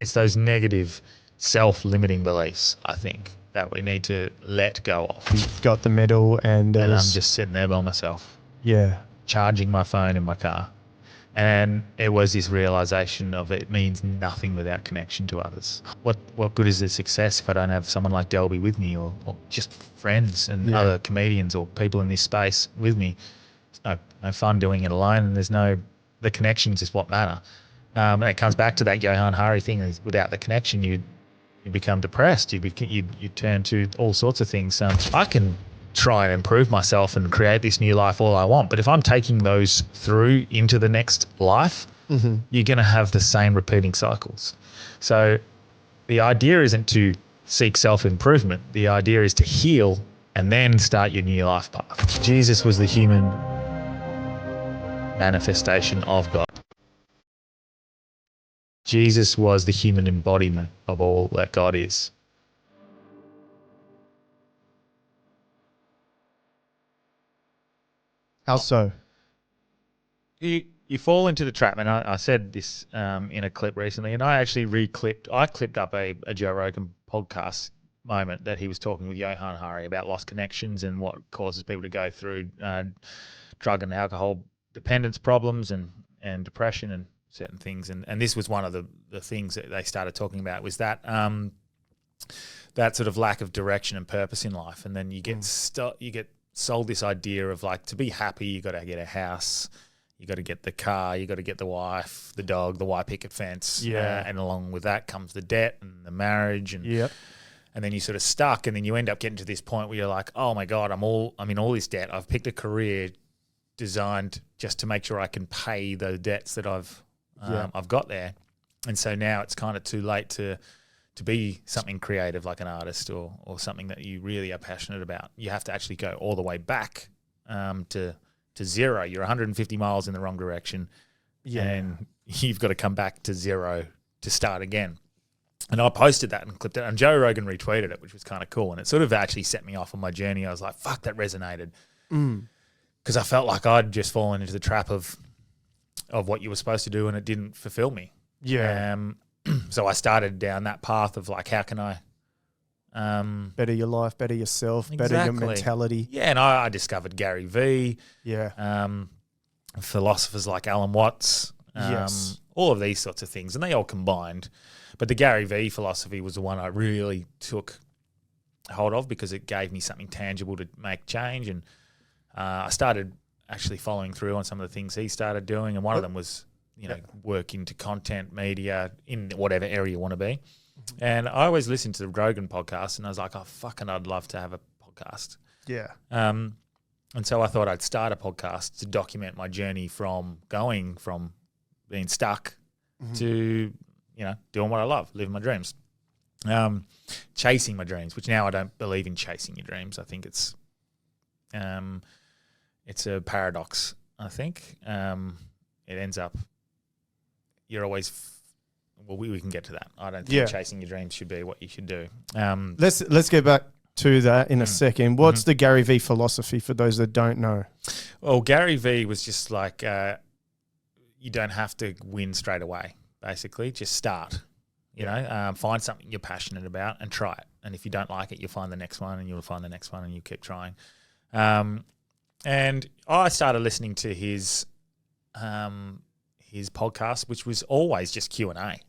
It's those negative self-limiting beliefs, I think, that we need to let go of. You've got the medal and I'm just sitting there by myself, yeah, charging my phone in my car. And it was this realization of it means nothing without connection to others. What good is the success if I don't have someone like Delby with me, or just friends and other comedians or people in this space with me? It's no fun doing it alone, and the connections is what matter. And it comes back to that Johan Hari thing, is without the connection, you become depressed. You turn to all sorts of things. I can try and improve myself and create this new life all I want, but if I'm taking those through into the next life, you're going to have the same repeating cycles. So the idea isn't to seek self-improvement. The idea is to heal and then start your new life path. Jesus was the human manifestation of God. Jesus was the human embodiment of all that God is. How so? You fall into the trap, and I said this in a clip recently, and I actually clipped up a Joe Rogan podcast moment that he was talking with Johan Hari about lost connections and what causes people to go through drug and alcohol dependence problems and depression and certain things. And this was one of the things that they started talking about, was that that sort of lack of direction and purpose in life. And then you get sold this idea of, like, to be happy, you got to get a house, you got to get the car, you got to get the wife, the dog, the white picket fence. And along with that comes the debt and the marriage. And and then you're sort of stuck, and then you end up getting to this point where you're like, oh my God, I'm in all this debt. I've picked a career designed just to make sure I can pay the debts that I've got there. And so now it's kind of too late to be something creative like an artist or something that you really are passionate about. You have to actually go all the way back to zero. You're 150 miles in the wrong direction, and you've got to come back to zero to start again. And I posted that and clipped it, and Joe Rogan retweeted it, which was kind of cool. And it sort of actually set me off on my journey. I was like, fuck, that resonated. Because I felt like I'd just fallen into the trap of what you were supposed to do, and it didn't fulfill me. So I started down that path of, like, how can I better your life, better yourself, better your mentality. Yeah, and I discovered Gary Vee. Philosophers like Alan Watts. All of these sorts of things, and they all combined. But the Gary Vee philosophy was the one I really took hold of, because it gave me something tangible to make change. And I started actually following through on some of the things he started doing, and one of them was, work into content, media, in whatever area you want to be. And I always listened to the Rogan podcast, and I was like, oh, fucking, I'd love to have a podcast. And so I thought I'd start a podcast to document my journey from being stuck to, doing what I love, living my dreams, chasing my dreams, which now I don't believe in chasing your dreams. I think it's a paradox. I think it ends up, you're always, we can get to that. I don't think chasing your dreams should be what you should do. Let's get back to that in a second. What's the Gary Vee philosophy for those that don't know? Well, Gary Vee was just like, you don't have to win straight away, basically. Just start, find something you're passionate about and try it. And if you don't like it, you'll find the next one, and you'll find the next one, and you keep trying. And I started listening to his podcast, which was always just Q&A.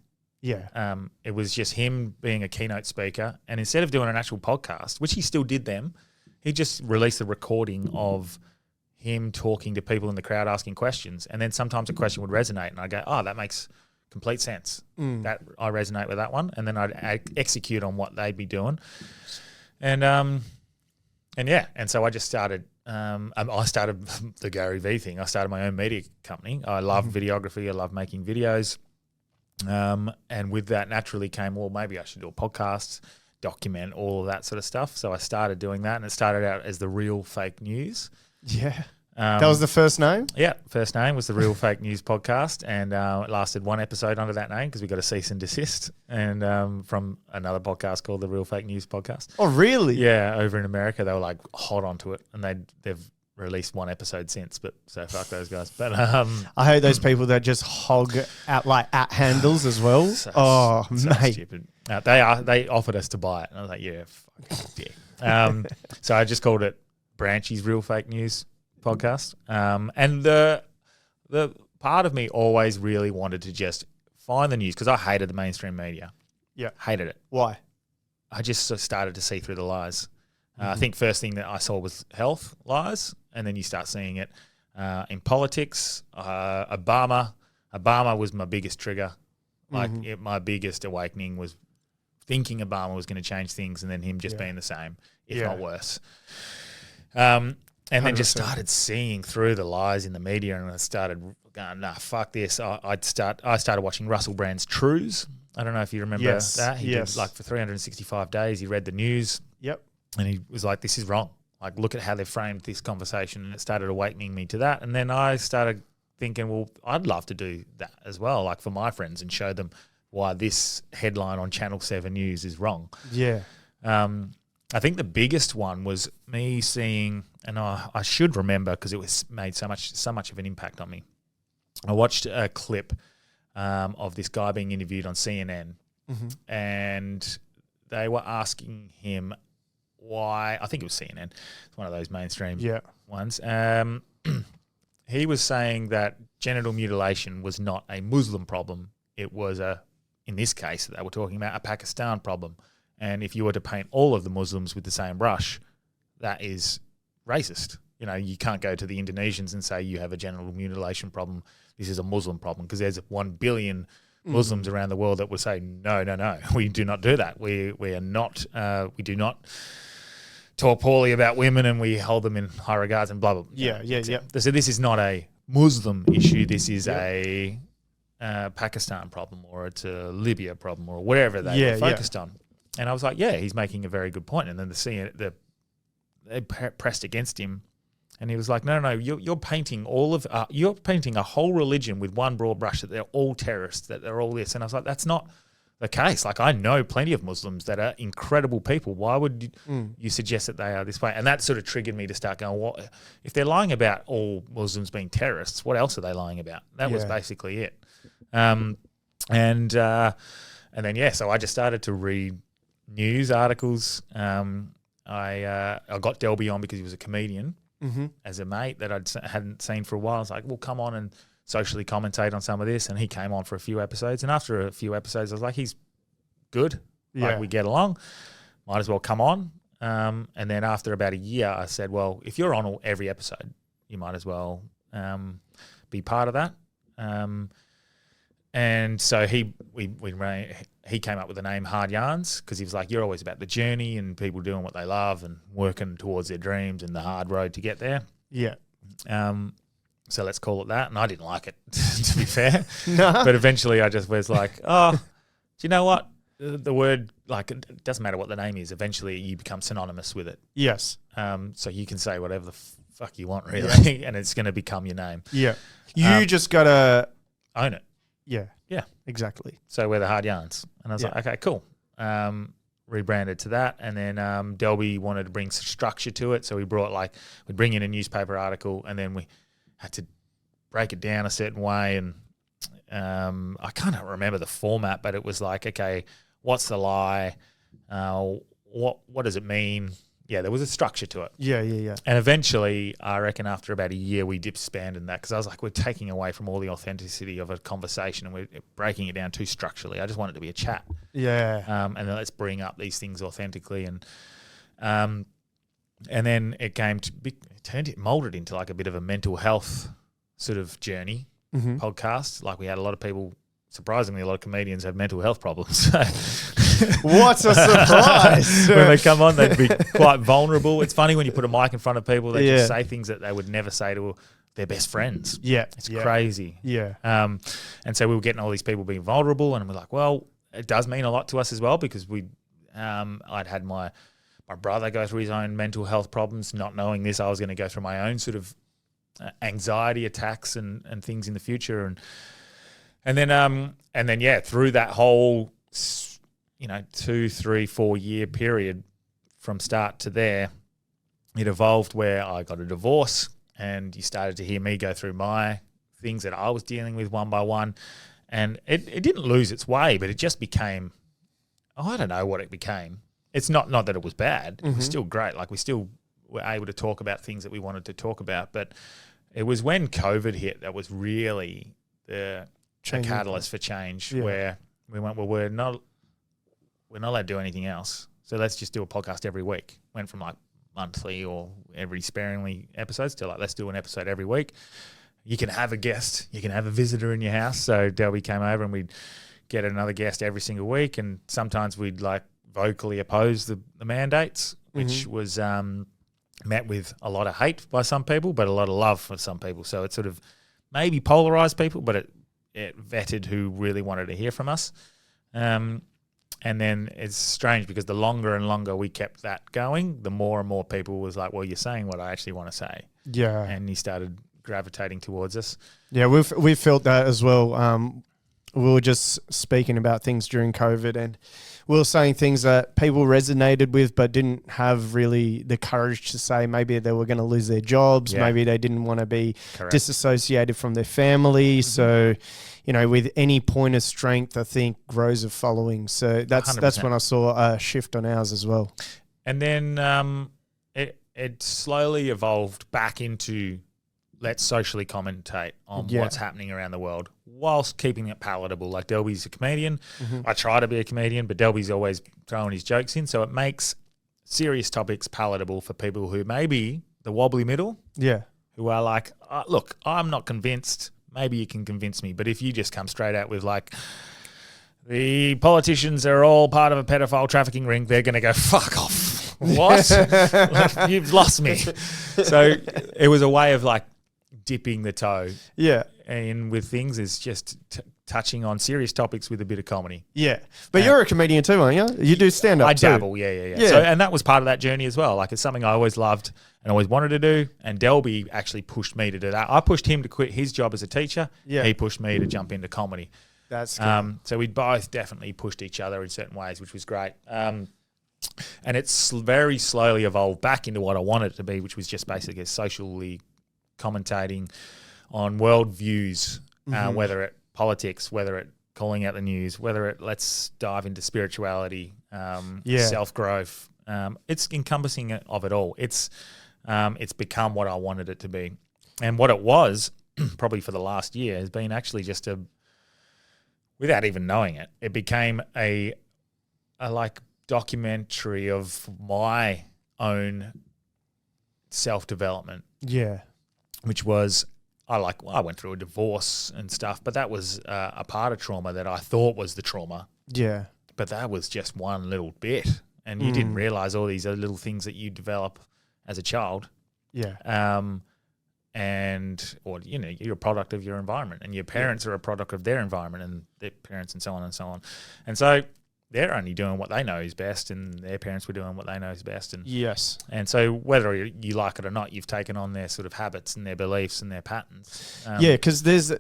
It was just him being a keynote speaker, and instead of doing an actual podcast, which he still did them, he just released a recording of him talking to people in the crowd, asking questions, and then sometimes a question would resonate, and I'd go, oh, that makes complete sense. That I resonate with that one, and then I'd execute on what they'd be doing. And so I just started. I started the Gary Vee thing. I started my own media company. I love videography. I love making videos. And with that naturally came, well, maybe I should do a podcast, document all of that sort of stuff. So I started doing that, and it started out as The Real Fake News. That was the first name? Yeah, first name was The Real Fake News Podcast, and it lasted one episode under that name because we got a cease and desist and from another podcast called The Real Fake News Podcast. Oh, really? Yeah, over in America, they were like hot onto it, and they've released one episode since, but so fuck those guys. But I hate those people that just hog at handles as well. so mate. stupid. They offered us to buy it, and I was like, yeah, fuck yeah. So I just called it Branchy's Real Fake News Podcast. And the part of me always really wanted to just find the news because I hated the mainstream media. Yeah, hated it. Why? I just sort of started to see through the lies. I think first thing that I saw was health lies, and then you start seeing it in politics. Obama was my biggest trigger. My biggest awakening was thinking Obama was going to change things, and then him just being the same, if not worse. And then just started seeing through the lies in the media, and I started going, nah, fuck this. I started watching Russell Brand's Trues. I don't know if you remember that. He did like for 365 days. He read the news. Yep. And he was like, this is wrong. Like, look at how they've framed this conversation. And it started awakening me to that. And then I started thinking, well, I'd love to do that as well, like for my friends, and show them why this headline on Channel 7 News is wrong. Yeah. I think the biggest one was me seeing, and I should remember because it was made so much of an impact on me. I watched a clip of this guy being interviewed on CNN, and they were asking him why. I think it was CNN. It's one of those mainstream ones. He was saying that genital mutilation was not a Muslim problem. It was in this case, they were talking about a Pakistan problem. And if you were to paint all of the Muslims with the same brush, that is racist. You know, you can't go to the Indonesians and say you have a genital mutilation problem. This is a Muslim problem, because there's 1 billion Muslims around the world that would say, no, we do not do that. We are not, we do not talk poorly about women, and we hold them in high regards and blah, blah, blah. Yeah. So this is not a Muslim issue. This is a Pakistan problem, or it's a Libya problem, or wherever they were focused on. And I was like, yeah, he's making a very good point. And then they pressed against him, and he was like, no, you're painting you're painting a whole religion with one broad brush, that they're all terrorists, that they're all this. And I was like, that's not the case. Like, I know plenty of Muslims that are incredible people. Why would you suggest that they are this way? And that sort of triggered me to start going, what if they're lying about all Muslims being terrorists? What else are they lying about? That was basically it. And then so I just started to read news articles. I got Delby on because he was a comedian as a mate that hadn't seen for a while. I was like, well, come on and socially commentate on some of this. And he came on for a few episodes. And after a few episodes, I was like, he's good. Yeah. Like, we get along. Might as well come on. And then after about a year, I said, well, if you're on every episode, you might as well be part of that. And so he came up with the name Hard Yarns, because he was like, you're always about the journey and people doing what they love and working towards their dreams and the hard road to get there. Yeah. So let's call it that. And I didn't like it, to be fair. No. But eventually I just was like, oh, do you know what? The word, like, it doesn't matter what the name is. Eventually you become synonymous with it. Yes. So you can say whatever the fuck you want, really, and it's going to become your name. Yeah. You just got to own it. Yeah. Yeah. Exactly. So we're the Hard Yarns. And I was like, okay, cool. Rebranded to that. And then Delby wanted to bring some structure to it. So we'd bring in a newspaper article, and then we had to break it down a certain way. And I can't remember the format, but it was like, okay, what's the lie? What does it mean? Yeah, there was a structure to it. Yeah. And eventually, I reckon after about a year, we disbanded that, because I was like, we're taking away from all the authenticity of a conversation, and we're breaking it down too structurally. I just want it to be a chat. Yeah. And then let's bring up these things authentically. And then it molded into like a bit of a mental health sort of journey podcast. Like, we had a lot of people, surprisingly, a lot of comedians have mental health problems. What a surprise. When they come on, they'd be quite vulnerable. It's funny when you put a mic in front of people, they just say things that they would never say to their best friends. Yeah. It's crazy. Yeah. And so we were getting all these people being vulnerable, and we're like, well, it does mean a lot to us as well, because I'd had my brother go through his own mental health problems. Not knowing this, I was going to go through my own sort of anxiety attacks and things in the future. And then through that whole 2, 3, 4 year period from start to there, it evolved where I got a divorce, and you started to hear me go through my things that I was dealing with one by one. And it didn't lose its way, but it just became, I don't know what it became. It's not that it was bad. It was still great. Like, we still were able to talk about things that we wanted to talk about. But it was when COVID hit that was really the catalyst for change, where we went, well, we're not allowed to do anything else. So let's just do a podcast every week. Went from like monthly or every sparingly episodes to like, let's do an episode every week. You can have a guest, you can have a visitor in your house. So Delby came over and we'd get another guest every single week. And sometimes we'd like vocally oppose the mandates, which was met with a lot of hate by some people, but a lot of love for some people. So it sort of maybe polarized people, but it vetted who really wanted to hear from us. And then it's strange because the longer and longer we kept that going, the more and more people was like, well, you're saying what I actually want to say. Yeah. And he started gravitating towards us. Yeah, we've felt that as well. We were just speaking about things during COVID, and we were saying things that people resonated with but didn't have really the courage to say. Maybe they were going to lose their jobs. Yeah. Maybe they didn't want to be disassociated from their family. So, with any point of strength, I think grows a following. So that's 100%. When I saw a shift on ours as well. And then it slowly evolved back into, let's socially commentate on what's happening around the world whilst keeping it palatable. Like, Delby's a comedian. I try to be a comedian, but Delby's always throwing his jokes in. So it makes serious topics palatable for people who maybe the wobbly middle. Yeah. Who are like, look, I'm not convinced. Maybe you can convince me. But if you just come straight out with like, the politicians are all part of a pedophile trafficking ring, they're going to go, fuck off. What? You've lost me. So it was a way of like, dipping the toe in with things is just touching on serious topics with a bit of comedy. Yeah. But you're a comedian too, aren't you? You do stand-up too. I dabble, yeah. So, and that was part of that journey as well. Like, it's something I always loved and always wanted to do, and Delby actually pushed me to do that. I pushed him to quit his job as a teacher. Yeah. He pushed me to jump into comedy. That's good. So we both definitely pushed each other in certain ways, which was great. And it's very slowly evolved back into what I wanted it to be, which was just basically a socially commentating on world views, whether it politics, whether it calling out the news, whether it let's dive into spirituality, self-growth. It's encompassing of it all. It's become what I wanted it to be. And what it was, probably for the last year, has been actually just without even knowing it, it became a like documentary of my own self-development. Yeah. Which was, I went through a divorce and stuff, but that was a part of trauma that I thought was the trauma. Yeah. But that was just one little bit. And you didn't realize all these other little things that you develop as a child. Yeah. You're a product of your environment, and your parents are a product of their environment and their parents, and so on and so on. And so they're only doing what they know is best, and their parents were doing what they know is best. And yes. And so whether you like it or not, you've taken on their sort of habits and their beliefs and their patterns. Because there's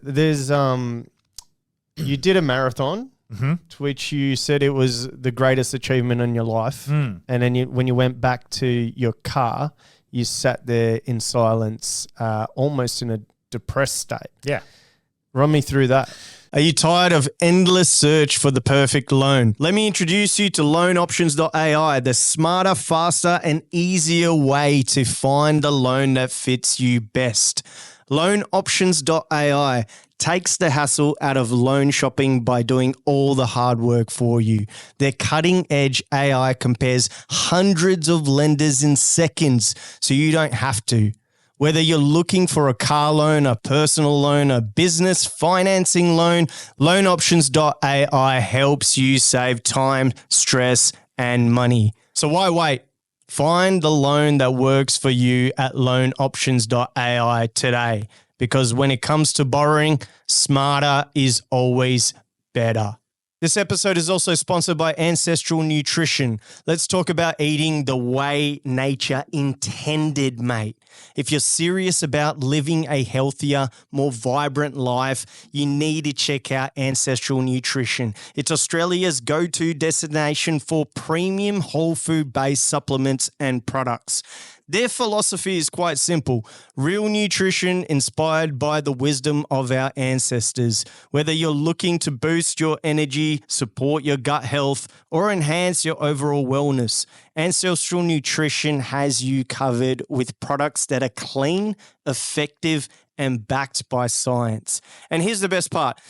you did a marathon, to which you said it was the greatest achievement in your life. And then when you went back to your car, you sat there in silence, almost in a depressed state. Yeah. Run me through that. Are you tired of endless search for the perfect loan? Let me introduce you to LoanOptions.ai, the smarter, faster, and easier way to find the loan that fits you best. LoanOptions.ai takes the hassle out of loan shopping by doing all the hard work for you. Their cutting-edge AI compares hundreds of lenders in seconds, so you don't have to. Whether you're looking for a car loan, a personal loan, a business financing loan, LoanOptions.ai helps you save time, stress, and money. So why wait? Find the loan that works for you at LoanOptions.ai today, because when it comes to borrowing, smarter is always better. This episode is also sponsored by Ancestral Nutrition. Let's talk about eating the way nature intended, mate. If you're serious about living a healthier, more vibrant life, you need to check out Ancestral Nutrition. It's Australia's go-to destination for premium whole food-based supplements and products. Their philosophy is quite simple. Real nutrition inspired by the wisdom of our ancestors. Whether you're looking to boost your energy, support your gut health, or enhance your overall wellness, Ancestral Nutrition has you covered with products that are clean, effective, and backed by science. And here's the best part.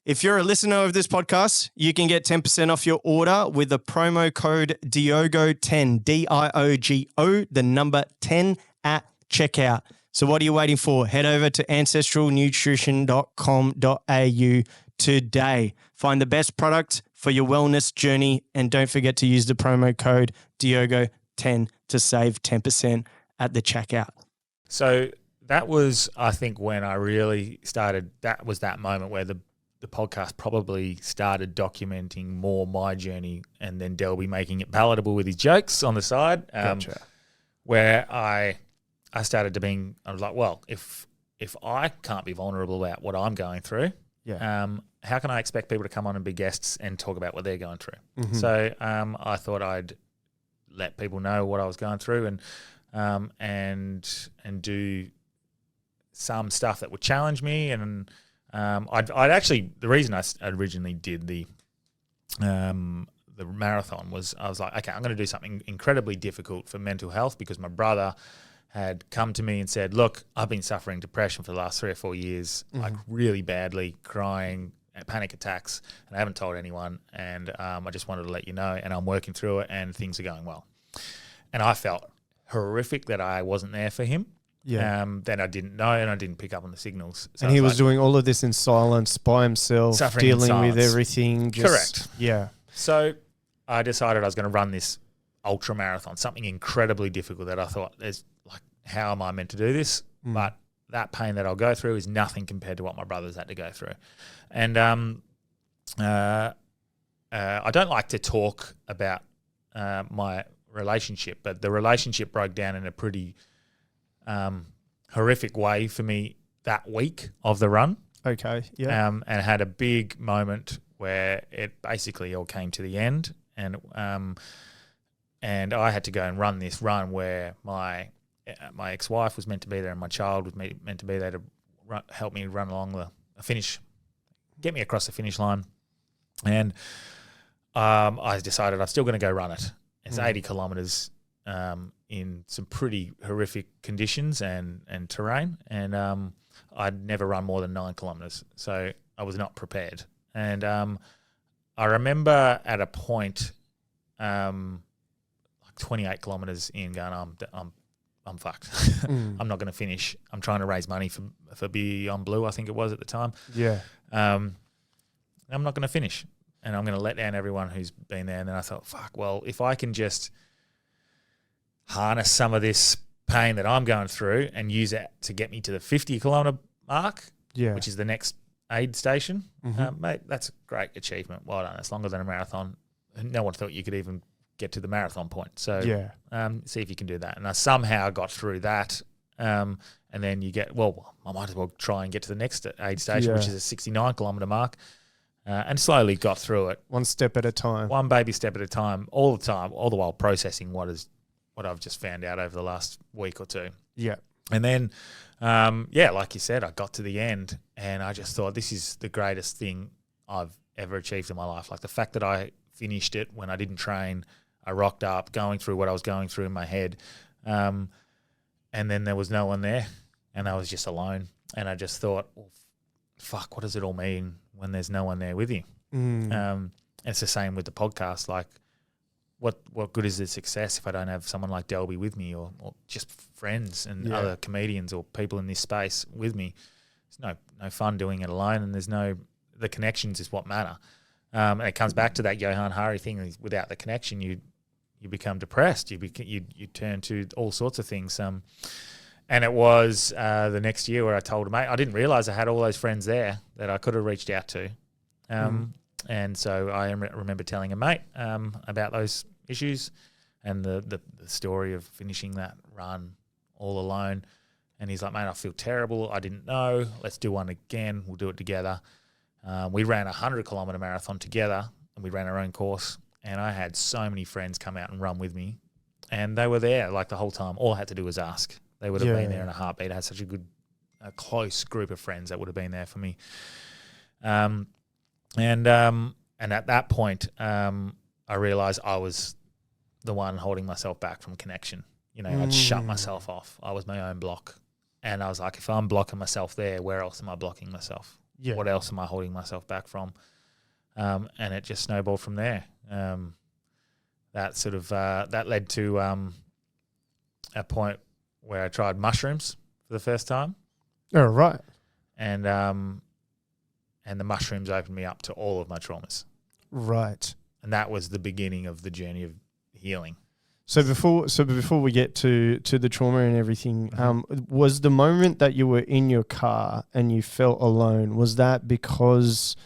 If you're a listener of this podcast, you can get 10% off your order with the promo code Diogo10, Diogo, the number 10 at checkout. So what are you waiting for? Head over to ancestralnutrition.com.au today. Find the best product for your wellness journey, and don't forget to use the promo code Diogo10 to save 10% at the checkout. So that was, I think, when I really started. That was that moment where the podcast probably started documenting more my journey, and then Delby making it palatable with his jokes on the side. Gotcha. Where I started to I was like, well, if I can't be vulnerable about what I'm going through, how can I expect people to come on and be guests and talk about what they're going through? Mm-hmm. So I thought I'd let people know what I was going through, and do some stuff that would challenge me. And I'd actually, the reason I originally did the marathon was I was like, okay, I'm going to do something incredibly difficult for mental health, because my brother had come to me and said, look, I've been suffering depression for the last 3 or 4 years, like really badly, crying, panic attacks, and I haven't told anyone, and I just wanted to let you know, and I'm working through it, and things are going well. And I felt horrific that I wasn't there for him. Yeah. That I didn't know, and I didn't pick up on the signals. So and he was doing all of this in silence by himself, dealing with everything. Correct. Yeah. So I decided I was going to run this ultra marathon, something incredibly difficult that I thought, how am I meant to do this? But that pain that I'll go through is nothing compared to what my brothers had to go through. And I don't like to talk about my relationship, but the relationship broke down in a pretty horrific way for me that week of the run. Okay, yeah. And I had a big moment where it basically all came to the end, and I had to go and run this run where my ex-wife was meant to be there, and my child was meant to be there to help me run along the finish, get me across the finish line. And I decided I'm still going to go run it. It's 80 kilometres in some pretty horrific conditions and terrain, and I'd never run more than 9 kilometres, so I was not prepared. And I remember at a point, like 28 kilometres in, going, I'm fucked. I'm not going to finish. I'm trying to raise money for Beyond Blue, I think it was at the time. Yeah. I'm not going to finish, and I'm going to let down everyone who's been there. And then I thought, fuck, well, if I can just harness some of this pain that I'm going through and use it to get me to the 50 kilometre mark, which is the next aid station, mate, that's a great achievement. Well done. It's longer than a marathon. No one thought you could even get to the marathon point. So see if you can do that. And I somehow got through that. And then you get, well, I might as well try and get to the next aid station, which is a 69 kilometre mark. And slowly got through it. One step at a time. One baby step at a time, all the while processing what I've just found out over the last week or two. Yeah. And then, like you said, I got to the end, and I just thought, this is the greatest thing I've ever achieved in my life. Like the fact that I finished it when I didn't train, I rocked up, going through what I was going through in my head, and then there was no one there, and I was just alone. And I just thought, well, fuck, what does it all mean when there's no one there with you? It's the same with the podcast. Like, what good is the success if I don't have someone like Delby with me, or just friends and other comedians or people in this space with me? It's no fun doing it alone, and the connections is what matter. And it comes back to that Johan Hari thing. Without the connection, you become depressed. You turn to all sorts of things. And it was the next year where I told a mate, I didn't realise I had all those friends there that I could have reached out to. And so I remember telling a mate about those issues and the story of finishing that run all alone. And he's like, mate, I feel terrible. I didn't know. Let's do one again. We'll do it together. We ran a 100-kilometre marathon together, and we ran our own course. And I had so many friends come out and run with me And they were there like the whole time. All I had to do was ask. They would have been there Yeah. in a heartbeat. I had such a close group of friends that would have been there for me. And at that point, I realized I was the one holding myself back from connection. You know, I'd shut myself off. I was my own block. And I was like, if I'm blocking myself there, where else am I blocking myself? Yeah. What else am I holding myself back from? And it just snowballed from there. That sort of that led to a point where I tried mushrooms for the first time. Oh, right. And the mushrooms opened me up to all of my traumas. Right. And that was the beginning of the journey of healing. So before we get to the trauma and everything, was the moment that you were in your car and you felt alone, was that because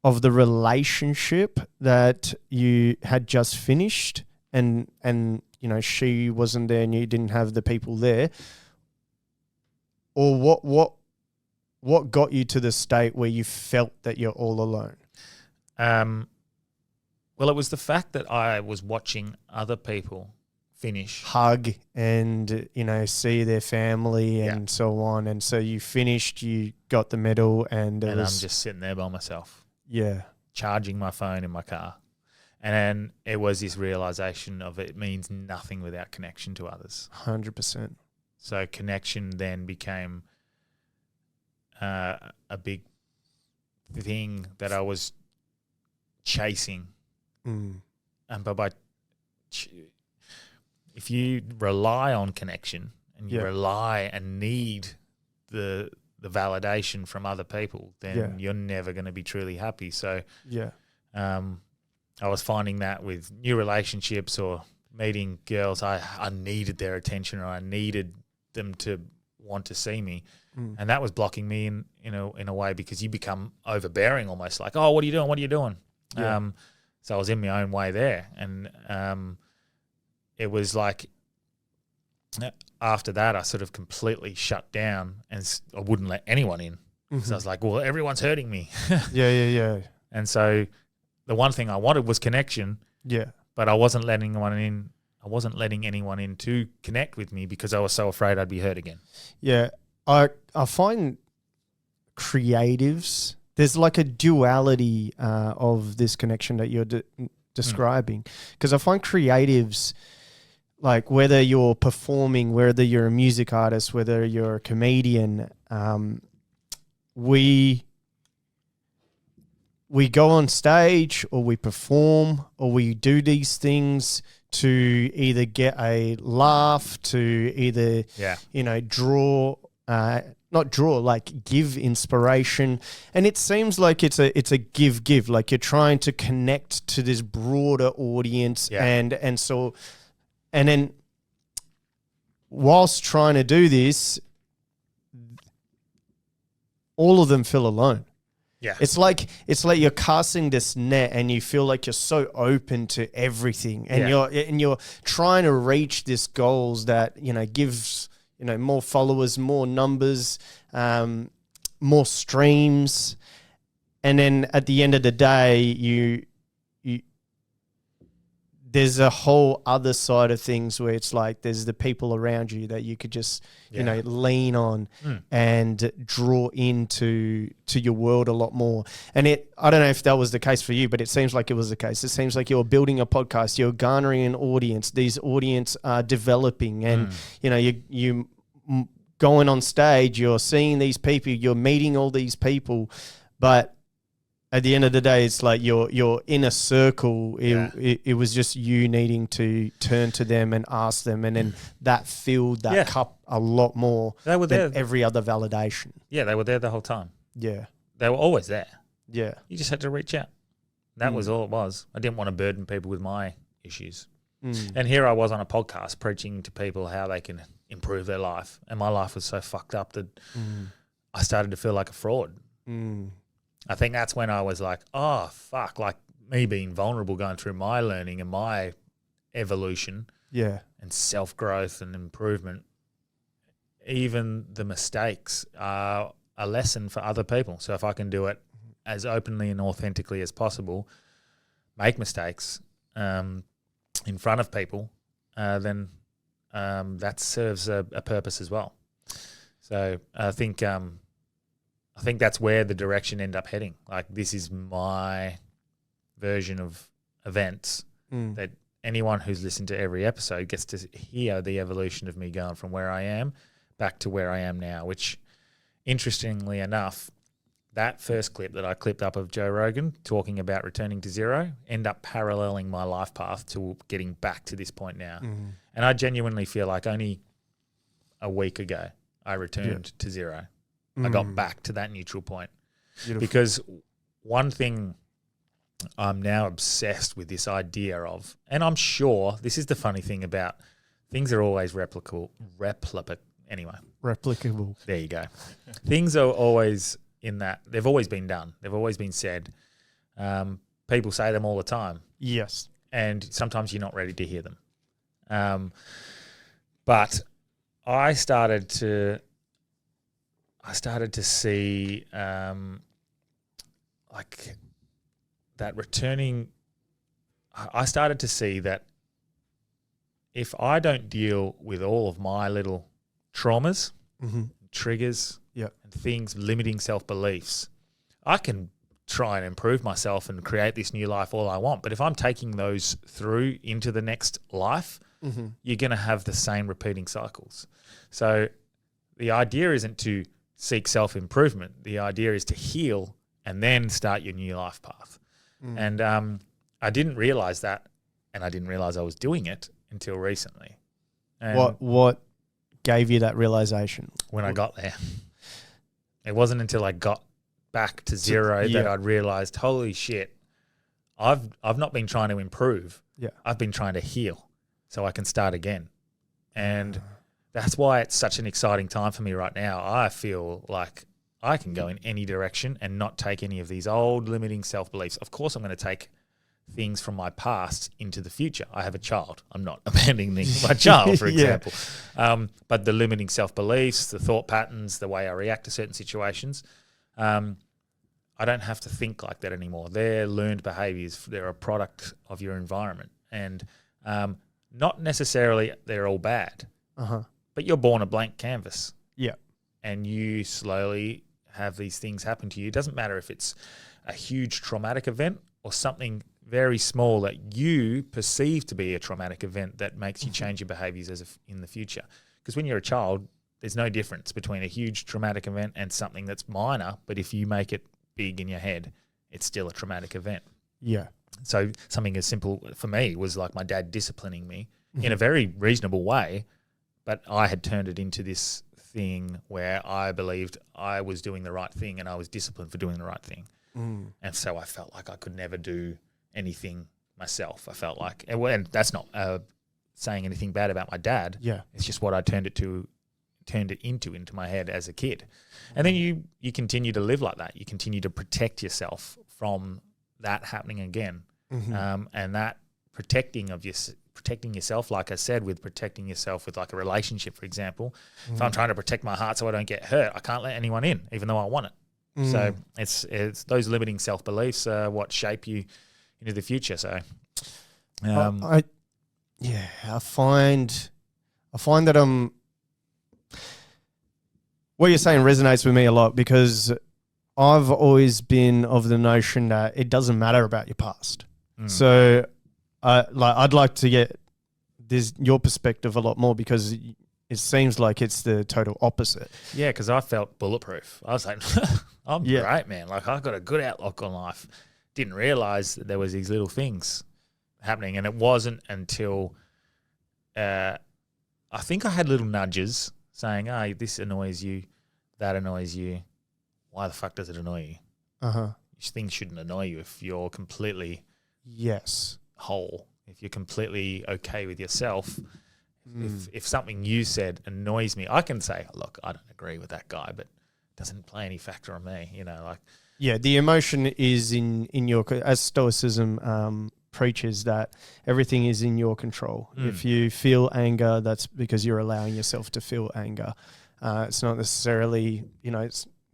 of the relationship that you had just finished and you know she wasn't there and you didn't have the people there? Or what got you to the state where you felt that you're all alone? Well, it was the fact that I was watching other people finish. Hug and, you know, see their family and so on. And so you finished, you got the medal and I'm just sitting there by myself. Yeah. Charging my phone in my car. And then it was this realization of it means nothing without connection to others. 100%. So connection then became a big thing that I was chasing. And if you rely on connection and you rely and need the validation from other people, then you're never going to be truly happy. So I was finding that with new relationships or meeting girls, I needed their attention or I needed them to want to see me. And that was blocking me in a way, because you become overbearing almost, like, oh, what are you doing? What are you doing? Yeah. So I was in my own way there. And it was like after that, I sort of completely shut down and I wouldn't let anyone in. So I was like, well, everyone's hurting me. Yeah. And so the one thing I wanted was connection. Yeah. But I wasn't letting anyone in. I wasn't letting anyone in to connect with me because I was so afraid I'd be hurt again. Yeah. I find creatives, there's like a duality of this connection that you're describing, because I find creatives, like whether you're performing, whether you're a music artist, whether you're a comedian, we go on stage or we perform or we do these things to either get a laugh, to either, draw, like give inspiration. And it seems like it's a give, like you're trying to connect to this broader audience. Yeah. And then whilst trying to do this, all of them feel alone. Yeah. It's like you're casting this net and you feel like you're so open to everything, and you're trying to reach this goals that, gives, more followers, more numbers, more streams. And then at the end of the day, there's a whole other side of things where it's like there's the people around you that you could just, lean on and draw into your world a lot more. And I don't know if that was the case for you, but it seems like it was the case. It seems like you're building a podcast, you're garnering an audience, these audience are developing, and, you going on stage, you're seeing these people, you're meeting all these people, but at the end of the day, it's like you're in a circle. It was just you needing to turn to them and ask them, and then that filled that cup a lot more than every other validation. Yeah, they were there the whole time. Yeah. They were always there. Yeah. You just had to reach out. That was all it was. I didn't want to burden people with my issues. And here I was on a podcast preaching to people how they can improve their life. And my life was so fucked up that I started to feel like a fraud. I think that's when I was like, oh, fuck, like me being vulnerable, going through my learning and my evolution and self-growth and improvement. Even the mistakes are a lesson for other people. So if I can do it as openly and authentically as possible, make mistakes in front of people, then that serves a purpose as well. So I think that's where the direction end up heading. Like, this is my version of events that anyone who's listened to every episode gets to hear the evolution of me going from where I am back to where I am now, which, interestingly enough, that first clip that I clipped up of Joe Rogan talking about returning to zero end up paralleling my life path to getting back to this point now. And I genuinely feel like only a week ago I returned to zero. I got back to that neutral point. Beautiful. Because one thing I'm now obsessed with, this idea of, and I'm sure this is the funny thing about things are always replicable. There you go. Things are always in that. They've always been done. They've always been said. People say them all the time. Yes. And sometimes you're not ready to hear them. But I started to see like that returning. I started to see that if I don't deal with all of my little traumas, triggers, and things, limiting self-beliefs, I can try and improve myself and create this new life all I want. But if I'm taking those through into the next life, you're going to have the same repeating cycles. So the idea isn't to seek self-improvement. The idea is to heal and then start your new life path. And I didn't realize that, and I didn't realize I was doing it until recently. And what gave you that realization? When I got there. It wasn't until I got back to zero that I'd realized, holy shit, I've not been trying to improve. Yeah. I've been trying to heal so I can start again. And that's why it's such an exciting time for me right now. I feel like I can go in any direction and not take any of these old limiting self-beliefs. Of course, I'm going to take things from my past into the future. I have a child. I'm not abandoning my child, for example. But the limiting self-beliefs, the thought patterns, the way I react to certain situations, I don't have to think like that anymore. They're learned behaviors. They're a product of your environment. And not necessarily they're all bad, but you're born a blank canvas. Yeah. And you slowly have these things happen to you. It doesn't matter if it's a huge traumatic event or something very small that you perceive to be a traumatic event that makes you change your behaviors in the future. Because when you're a child, there's no difference between a huge traumatic event and something that's minor, but if you make it big in your head, it's still a traumatic event. Yeah. So something as simple for me was like my dad disciplining me in a very reasonable way, but I had turned it into this thing where I believed I was doing the right thing and I was disciplined for doing the right thing. And so I felt like I could never do anything myself. I felt like, and that's not saying anything bad about my dad. Yeah. It's just what I turned it into my head as a kid. And then you continue to live like that. You continue to protect yourself from that happening again. And that protecting yourself, like I said, with protecting yourself with like a relationship, for example. If I'm trying to protect my heart so I don't get hurt, I can't let anyone in, even though I want it. So it's those limiting self-beliefs are what shape you into the future. So I find that what you're saying resonates with me a lot, because I've always been of the notion that it doesn't matter about your past. So I'd like to get your perspective a lot more, because it seems like it's the total opposite. Yeah, because I felt bulletproof. I was like, I'm great, man. Like, I've got a good outlook on life. Didn't realize that there was these little things happening. And it wasn't until I think I had little nudges saying, oh, this annoys you, that annoys you. Why the fuck does it annoy you? Things shouldn't annoy you if you're completely whole, if you're completely okay with yourself. If something you said annoys me, I can say, look, I don't agree with that guy, but it doesn't play any factor on me, like. Yeah, the emotion is in your, as Stoicism preaches, that everything is in your control. If you feel anger, that's because you're allowing yourself to feel anger. It's not necessarily,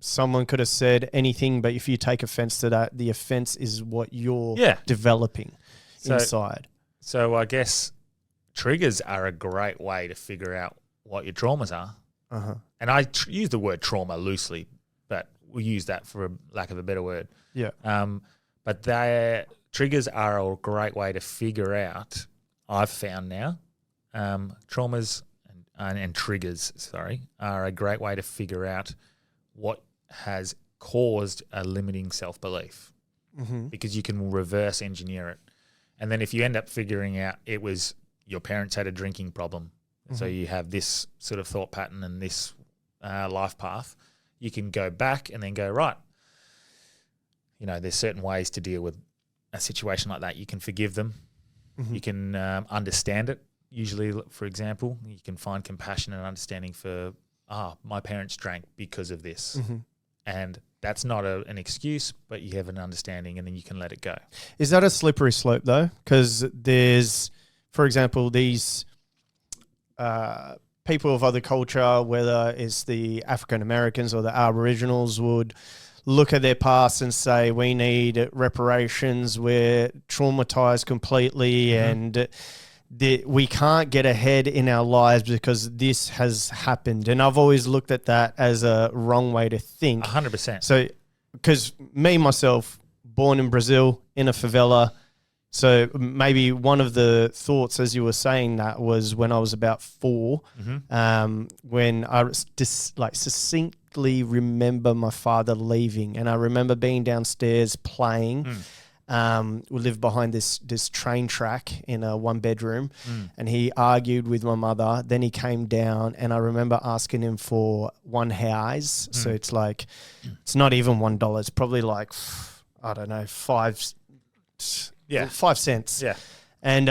someone could have said anything, but if you take offense to that, the offense is what you're developing inside. So I guess triggers are a great way to figure out what your traumas are. Uh-huh. And I use the word trauma loosely, but we use that for a lack of a better word. Yeah. But triggers are a great way to figure out, I've found now, traumas and triggers, are a great way to figure out what has caused a limiting self-belief, because you can reverse engineer it. And then if you end up figuring out it was your parents had a drinking problem, so you have this sort of thought pattern and this life path, you can go back and then go, right, there's certain ways to deal with a situation like that. You can forgive them. You can understand it. Usually, for example, you can find compassion and understanding for, my parents drank because of this. And that's not an excuse, but you have an understanding and then you can let it go. Is that a slippery slope though? Because there's, for example, these people of other culture, whether it's the African Americans or the Aboriginals, would look at their past and say, we need reparations, we're traumatized completely, and we can't get ahead in our lives because this has happened. And I've always looked at that as a wrong way to think. 100%. So, because myself, born in Brazil, in a favela, so maybe one of the thoughts as you were saying that was when I was about 4, when I just succinctly remember my father leaving, and I remember being downstairs playing. We lived behind this train track in a 1-bedroom, and he argued with my mother. Then he came down, and I remember asking him for R$1. So it's like, it's not even $1. It's probably like, I don't know, 5 cents. Yeah. And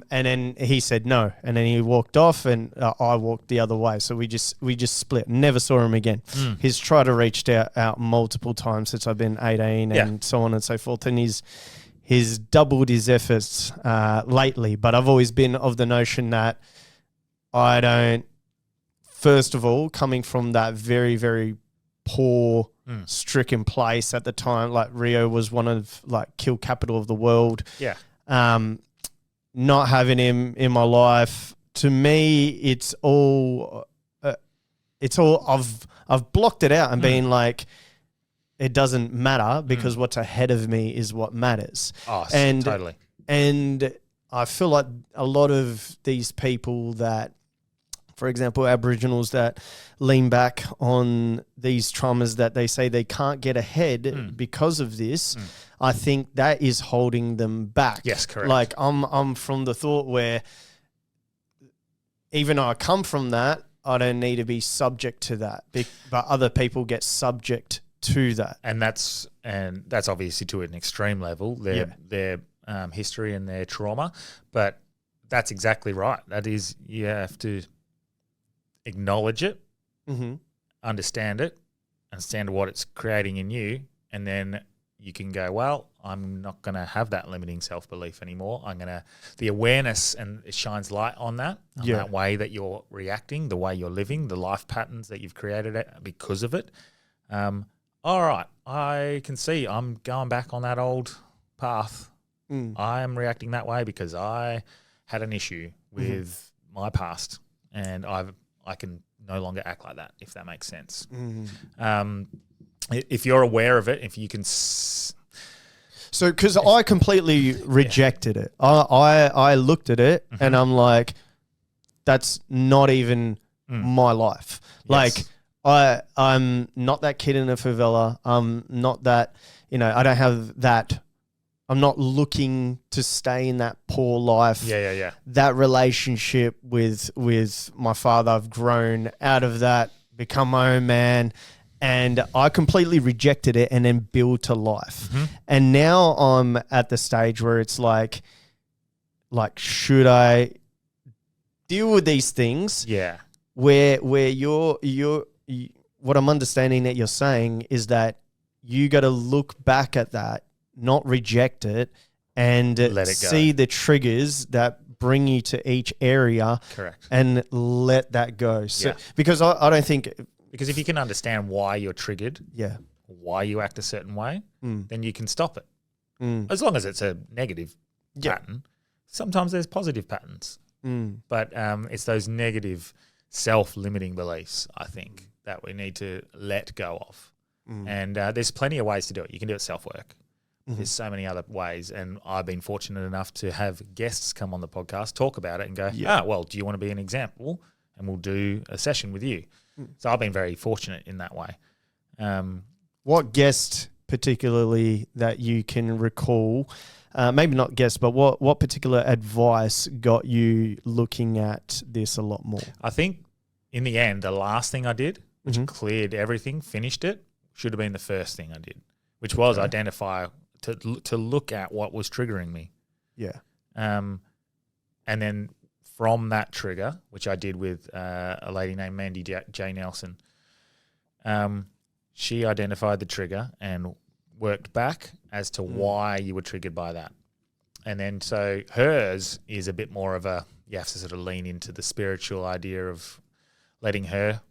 then he said no, and then he walked off, and I walked the other way. So we just split. Never saw him again. He's tried to reach out multiple times since I've been 18, and so on and so forth. And he's doubled his efforts lately. But I've always been of the notion that I don't. First of all, coming from that very, very poor, stricken place at the time, like Rio was one of kill capital of the world. Yeah. Not having him in my life, to me, it's all I've blocked it out and been like, it doesn't matter because what's ahead of me is what matters. Oh, and totally. And I feel like a lot of these people that, for example, Aboriginals that lean back on these traumas that they say they can't get ahead because of this, I think that is holding them back. Yes, correct. Like I'm from the thought where even though I come from that, I don't need to be subject to that, but other people get subject to that. And that's obviously to an extreme level, their history and their trauma. But that's exactly right. That is, you have to acknowledge it, understand what it's creating in you, and then you can go, well, I'm not going to have that limiting self-belief anymore. The awareness, and it shines light on that, that way that you're reacting, the way you're living, the life patterns that you've created because of it. All right, I can see I'm going back on that old path. I am reacting that way because I had an issue with my past, and I can no longer act like that, if that makes sense. If you're aware of it, if you can... So, because I completely rejected it. I looked at it and I'm like, that's not even my life. Yes. Like, I'm not that kid in a favela. I'm not that, I don't have that. I'm not looking to stay in that poor life. Yeah. That relationship with my father, I've grown out of that, become my own man. And I completely rejected it and then built to life. And now I'm at the stage where it's like, should I deal with these things? Yeah. Where what I'm understanding that you're saying is that you got to look back at that, not reject it, and let it go. See the triggers that bring you to each area. Correct. And let that go. So, because I don't think... Because if you can understand why you're triggered, why you act a certain way, then you can stop it. As long as it's a negative pattern. Sometimes there's positive patterns. But it's those negative self-limiting beliefs, I think, that we need to let go of. And there's plenty of ways to do it. You can do it self-work. There's so many other ways. And I've been fortunate enough to have guests come on the podcast, talk about it and go, well, do you want to be an example? And we'll do a session with you. So I've been very fortunate in that way. What guest particularly that you can recall, maybe not guest, but what particular advice got you looking at this a lot more? I think in the end, the last thing I did, which cleared everything, finished it, should have been the first thing I did, which was identify to look at what was triggering me. Yeah. And then from that trigger, which I did with a lady named Mandy J. Nelson, she identified the trigger and worked back as to why you were triggered by that. And then so hers is a bit more of a, you have to sort of lean into the spiritual idea of letting her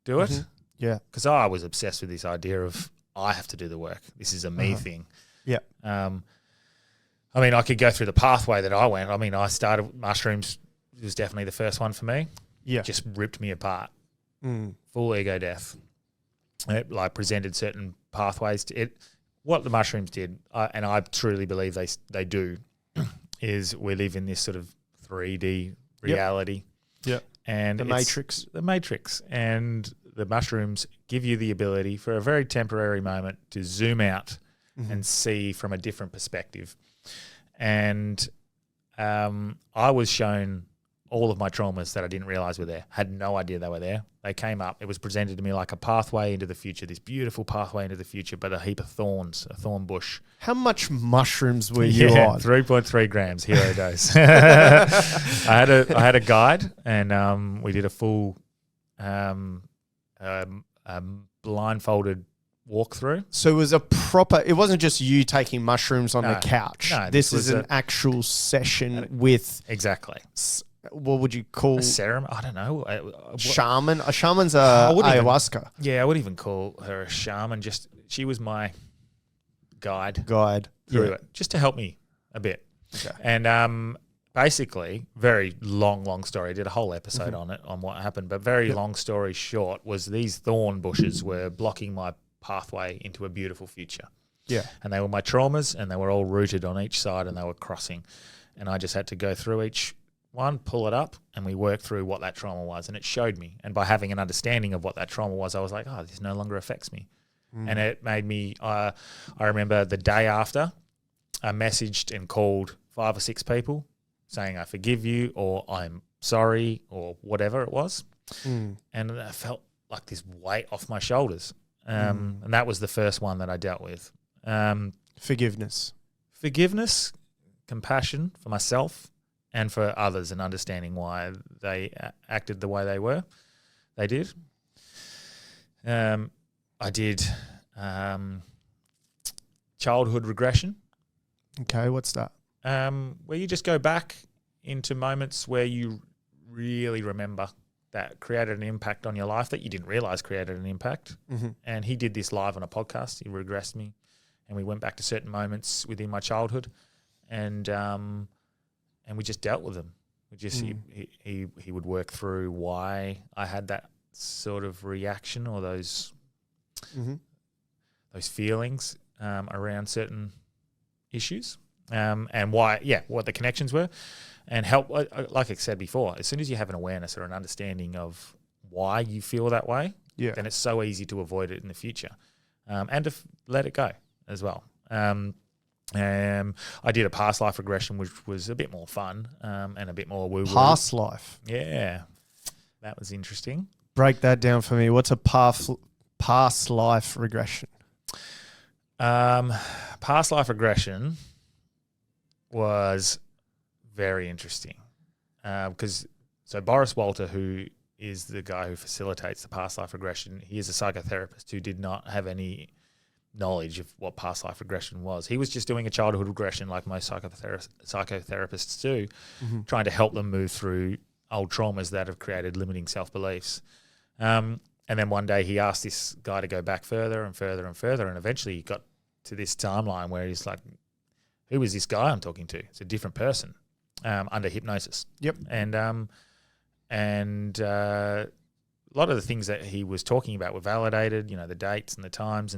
do it. Yeah. Because I was obsessed with this idea of I have to do the work. This is a me thing. Yeah. I mean, I could go through the pathway that I went. I mean, I started mushrooms. It was definitely the first one for me. Yeah. It just ripped me apart. Full ego death. It presented certain pathways to it. What the mushrooms did, and I truly believe they do, is we live in this sort of 3D reality. Yep. And The Matrix. The Matrix. And the mushrooms give you the ability for a very temporary moment to zoom out and see from a different perspective. And I was shown all of my traumas that I didn't realize were there. Had no idea they were there. They came up. It was presented to me like a pathway into the future, this beautiful pathway into the future, but a heap of thorns, a thorn bush. How much mushrooms were you on? 3.3 grams, hero dose. I had a guide, and we did a full blindfolded walkthrough. So it was it wasn't just you taking mushrooms on the couch. No, this is an actual session with... Exactly. What would you call... A ceremony? I don't know. Shaman? A shaman's ayahuasca. I wouldn't even call her a shaman. Just she was my guide through it, just to help me a bit. Okay. And basically, very long story. I did a whole episode on it, on what happened. But very long story short was these thorn bushes were blocking my pathway into a beautiful future. Yeah. And they were my traumas, and they were all rooted on each side, and they were crossing. And I just had to go through each one, pull it up, and we worked through what that trauma was. And it showed me. And by having an understanding of what that trauma was, I was like, oh, this no longer affects me. And it made me, I remember the day after, I messaged and called 5 or 6 people saying, I forgive you, or I'm sorry, or whatever it was. And I felt like this weight off my shoulders. And that was the first one that I dealt with. Forgiveness, compassion for myself and for others, and understanding why they acted the way they did. I did childhood regression. Okay, what's that? Where you just go back into moments where you really remember that created an impact on your life that you didn't realize created an impact. And he did this live on a podcast. He regressed me, and we went back to certain moments within my childhood, and we just dealt with them. We just he would work through why I had that sort of reaction or those feelings around certain issues, and why, what the connections were. And help, like I said before, as soon as you have an awareness or an understanding of why you feel that way, then it's so easy to avoid it in the future, and to let it go as well. I did a past life regression, which was a bit more fun and a bit more woo-woo. Past life? Yeah, that was interesting. Break that down for me. What's a past life regression? Past life regression was very interesting because Boris Walter, who is the guy who facilitates the past life regression, he is a psychotherapist who did not have any knowledge of what past life regression was. He was just doing a childhood regression like most psychotherapists do, trying to help them move through old traumas that have created limiting self-beliefs. And then one day he asked this guy to go back further and further and further, and eventually he got to this timeline where he's like, who is this guy I'm talking to? It's a different person. under hypnosis. Yep. And a lot of the things that he was talking about were validated, the dates and the times,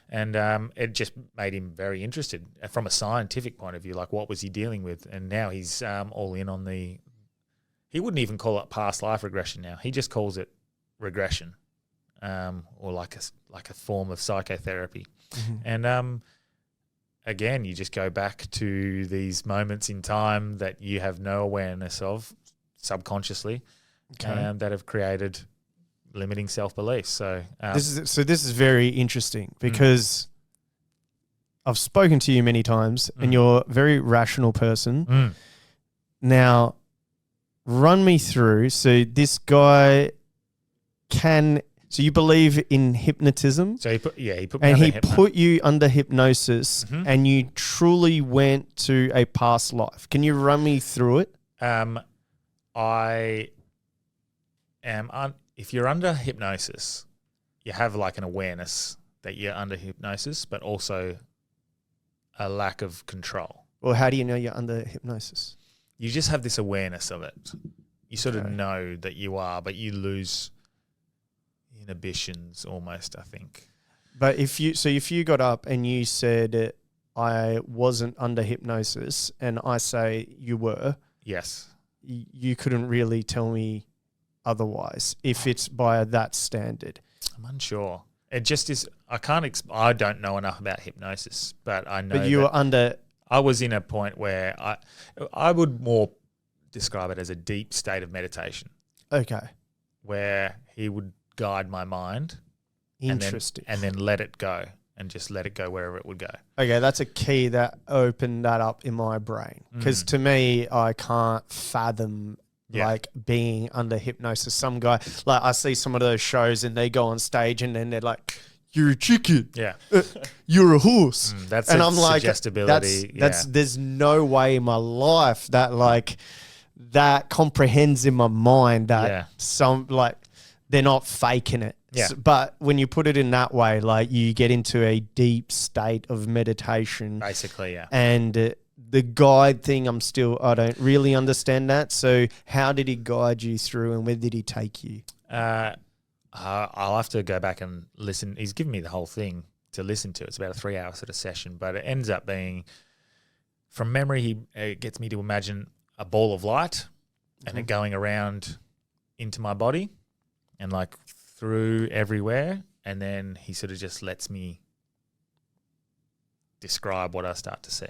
and it just made him very interested from a scientific point of view, like what was he dealing with? And now he's all in on he wouldn't even call it past life regression now. He just calls it regression, or like a form of psychotherapy. Mm-hmm. And again, you just go back to these moments in time that you have no awareness of subconsciously, that have created limiting self-beliefs. So this is very interesting because I've spoken to you many times and you're a very rational person. Now, run me through. So this guy so you believe in hypnotism? So he put me and under he put you under hypnosis, and you truly went to a past life. Can you run me through it? I am if you're under hypnosis, you have like an awareness that you're under hypnosis, but also a lack of control. Well, how do you know you're under hypnosis? You just have this awareness of it. You sort of know that you are, but you lose inhibitions almost, I think. But if you got up and you said, I wasn't under hypnosis, and I say you were. Yes. You couldn't really tell me otherwise if it's by that standard. I'm unsure. It just is. I don't know enough about hypnosis, but I know. But you were under. I was in a point where I would more describe it as a deep state of meditation. Okay. Where he would guide my mind. Interesting. And then let it go, and just let it go wherever it would go. Okay, that's a key that opened that up in my brain. Because to me, I can't fathom like being under hypnosis. Some guy, like I see some of those shows and they go on stage and then they're like, you're a chicken. Yeah. You're a horse. That's and I'm like, suggestibility. There's no way in my life that like that comprehends in my mind that they're not faking it. Yeah. But when you put it in that way, like you get into a deep state of meditation. Basically, yeah. And the guide thing, I don't really understand that. So how did he guide you through and where did he take you? I'll have to go back and listen. He's given me the whole thing to listen to. It's about a 3-hour sort of session, but it ends up being, from memory, he gets me to imagine a ball of light and it going around into my body and like through everywhere. And then he sort of just lets me describe what I start to see.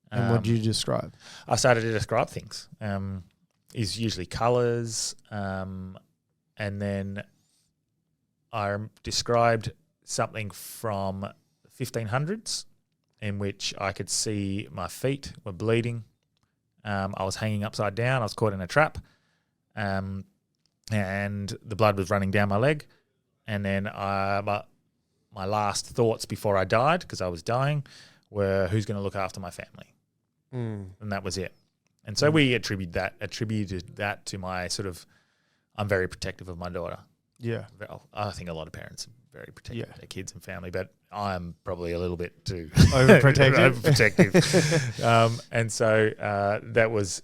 And what do you describe? I started to describe things. Is usually colours, and then I described something from the 1500s in which I could see my feet were bleeding. I was hanging upside down. I was caught in a trap, and the blood was running down my leg. And then my last thoughts before I died, because I was dying, were who's going to look after my family. And that was it. And so we attributed that to my sort of, I'm very protective of my daughter. Yeah. I think a lot of parents are very protective of their kids and family, but I'm probably a little bit too overprotective. And so that was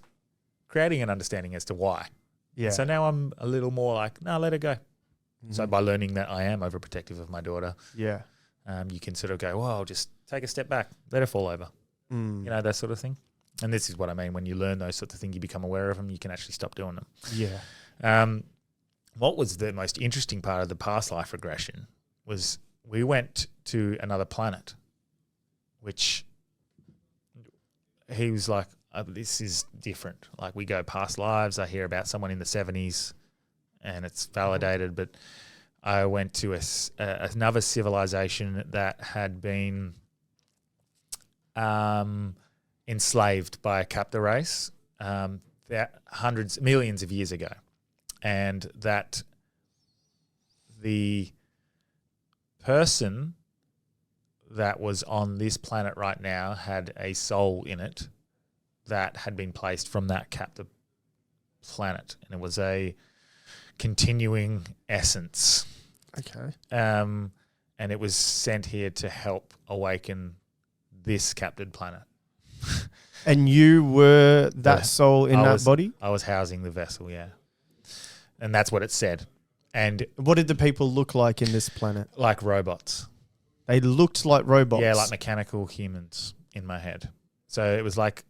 creating an understanding as to why. Yeah. So now I'm a little more like, no, let her go. So by learning that I am overprotective of my daughter, you can sort of go, well, just take a step back, let her fall over. That sort of thing. And this is what I mean. When you learn those sorts of things, you become aware of them, you can actually stop doing them. Yeah. What was the most interesting part of the past life regression was we went to another planet, which he was like, this is different. Like we go past lives. I hear about someone in the 70s and it's validated, but I went to another civilization that had been enslaved by a captor race millions of years ago, and that the person that was on this planet right now had a soul in it that had been placed from that captive planet, and it was a continuing essence. Okay. And it was sent here to help awaken this captured planet. And you were that soul in that body? I was housing the vessel, yeah. And that's what it said. And what did the people look like in this planet? Like robots. They looked like robots? Yeah, like mechanical humans in my head. So it was like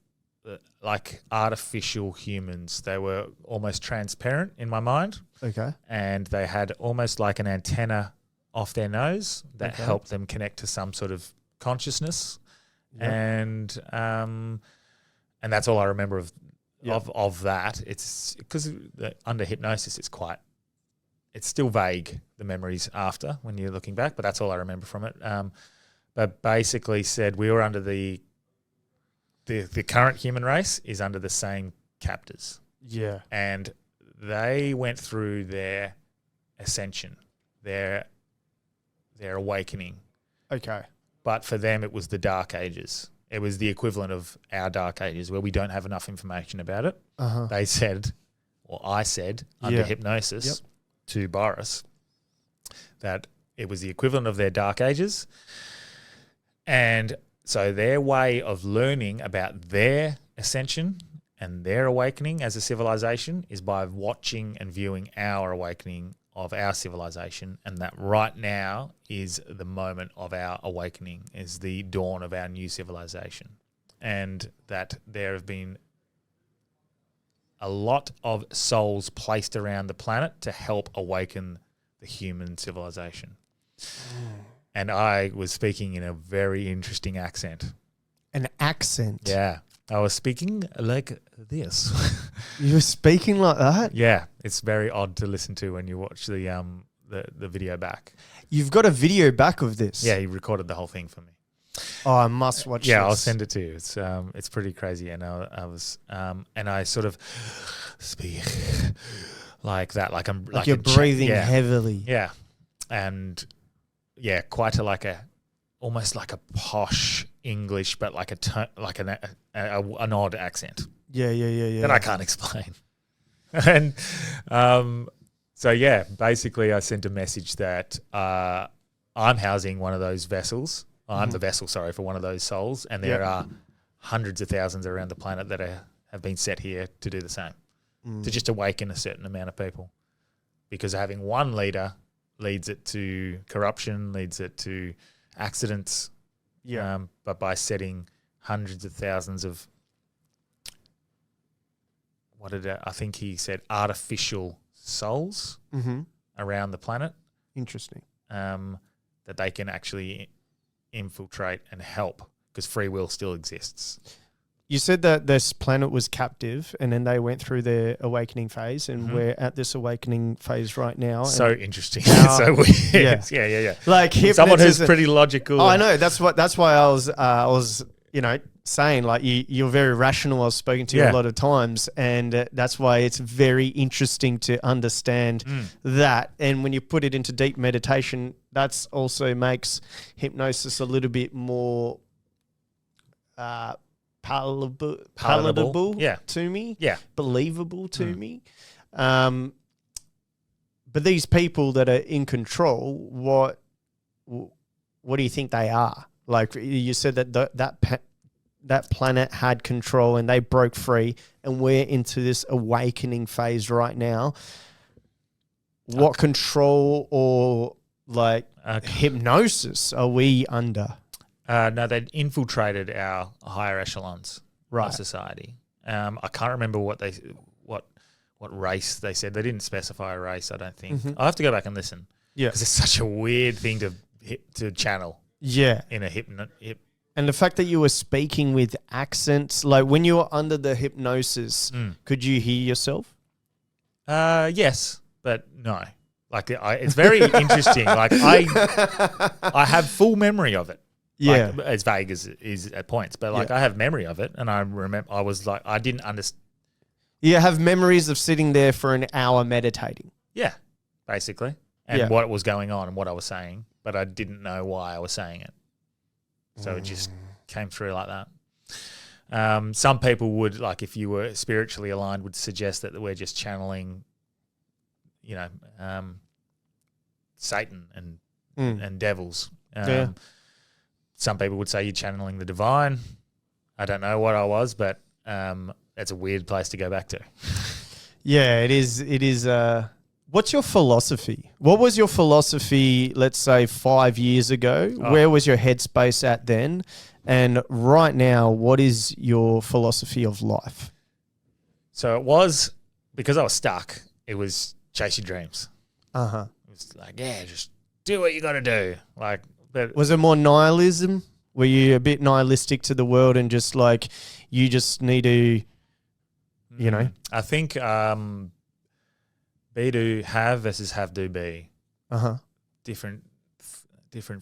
artificial humans. They were almost transparent in my mind. Okay. And they had almost like an antenna off their nose that helped them connect to some sort of consciousness. Yep. And that's all I remember of that. It's because under hypnosis, it's still vague, the memories after when you're looking back, but that's all I remember from it. But basically said we were under the current human race is under the same captors. Yeah. And they went through their ascension, their awakening. Okay. But for them, it was the dark ages. It was the equivalent of our dark ages where we don't have enough information about it. Uh-huh. They said, or I said, under hypnosis to Boris, that it was the equivalent of their dark ages. And so their way of learning about their ascension and their awakening as a civilization is by watching and viewing our awakening of our civilization, and that right now is the moment of our awakening, is the dawn of our new civilization, and that there have been a lot of souls placed around the planet to help awaken the human civilization. And I was speaking in a very interesting accent. An accent? Yeah. I was speaking like this. You were speaking like that? Yeah. It's very odd to listen to when you watch the video back. You've got a video back of this? Yeah, he recorded the whole thing for me. Oh, I must watch this. Yeah, I'll send it to you. It's pretty crazy. And I was and I sort of speak like that, like I'm like you're breathing heavily. Yeah. And yeah, quite almost like a posh English, but like an odd accent. Yeah. That I can't explain. And so yeah, basically I sent a message that I'm housing one of those vessels. I'm the vessel, sorry, for one of those souls, and there are hundreds of thousands around the planet that have been set here to do the same, to just awaken a certain amount of people. Because having one leader leads it to corruption, leads it to accidents. Yeah. But by setting hundreds of thousands of, I think he said artificial souls around the planet. Interesting. That they can actually infiltrate and help, because free will still exists. You said that this planet was captive and then they went through their awakening phase, and we're at this awakening phase right now. So interesting. So weird. Yeah. Like someone who's pretty logical. Oh, I know. That's why I was saying, like, you're very rational. I've spoken to you a lot of times, and that's why it's very interesting to understand that. And when you put it into deep meditation, that's also makes hypnosis a little bit more palatable to me, believable to me. But these people that are in control, what do you think they are? Like you said that planet had control and they broke free, and we're into this awakening phase right now. What control or like hypnosis are we under? No, they'd infiltrated our higher echelons of society. I can't remember what race they said. They didn't specify a race, I don't think. I'll have to go back and listen. Yeah, because it's such a weird thing to channel. Yeah, in a and the fact that you were speaking with accents, like when you were under the hypnosis, could you hear yourself? Yes, but no. Like it's very interesting. Like I have full memory of it. Yeah, like, as vague as it is at points, but like I have memory of it, and I remember I was like I didn't understand. You have memories of sitting there for an hour meditating. Yeah, basically, and what was going on and what I was saying, but I didn't know why I was saying it. So it just came through like that. Some people would, like, if you were spiritually aligned, would suggest that we're just channeling, Satan and devils. Some people would say you're channeling the divine. I don't know what I was, but that's a weird place to go back to. Yeah, it is. It is. What's your philosophy? What was your philosophy, let's say 5 years ago? Where was your headspace at then? And right now, what is your philosophy of life? So it was, because I was stuck, it was chase your dreams. Uh-huh. It was like, yeah, just do what you got to do. Like, but Was it more nihilism? Were you a bit nihilistic to the world and just like, you just need to, you know? I think be do have versus have do be. Uh-huh. Different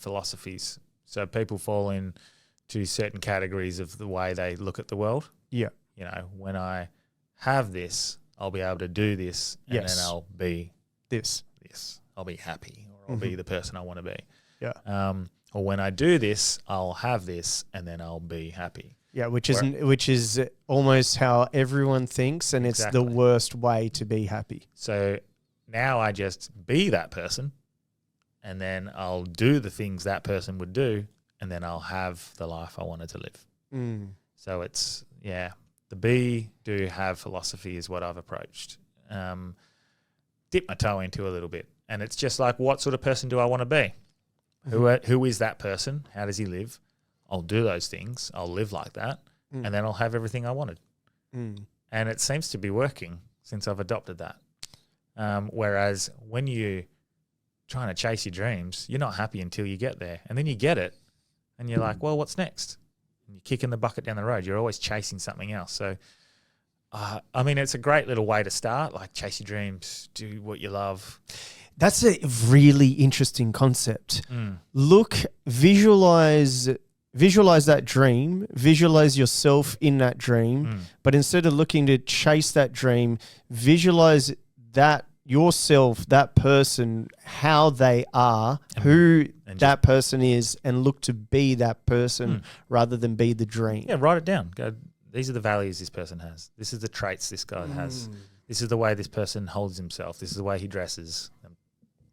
philosophies. So people fall into certain categories of the way they look at the world. Yeah. You know, when I have this, I'll be able to do this, and then I'll be this. I'll be happy, or I'll be the person I want to be. Yeah. Or when I do this, I'll have this, and then I'll be happy. Yeah, which is almost how everyone thinks, and it's the worst way to be happy. So now I just be that person, and then I'll do the things that person would do, and then I'll have the life I wanted to live. So it's, the be, do, have philosophy is what I've approached. Dip my toe into a little bit. And it's just like, what sort of person do I want to be? Who is that person? How does he live? I'll do those things. I'll live like that. And then I'll have everything I wanted. And it seems to be working since I've adopted that. Whereas when you're trying to chase your dreams, you're not happy until you get there. And then you get it and you're like, well, what's next? And you're kicking the bucket down the road. You're always chasing something else. So, I mean, it's a great little way to start, like chase your dreams, do what you love. That's a really interesting concept. Look, visualize that dream, visualize yourself in that dream, but instead of looking to chase that dream, visualize that yourself, that person, how they are, who that person is, and look to be that person rather than be the dream. Yeah, write it down. Go, these are the values this person has. This is the traits this guy has. This is the way this person holds himself. This is the way he dresses.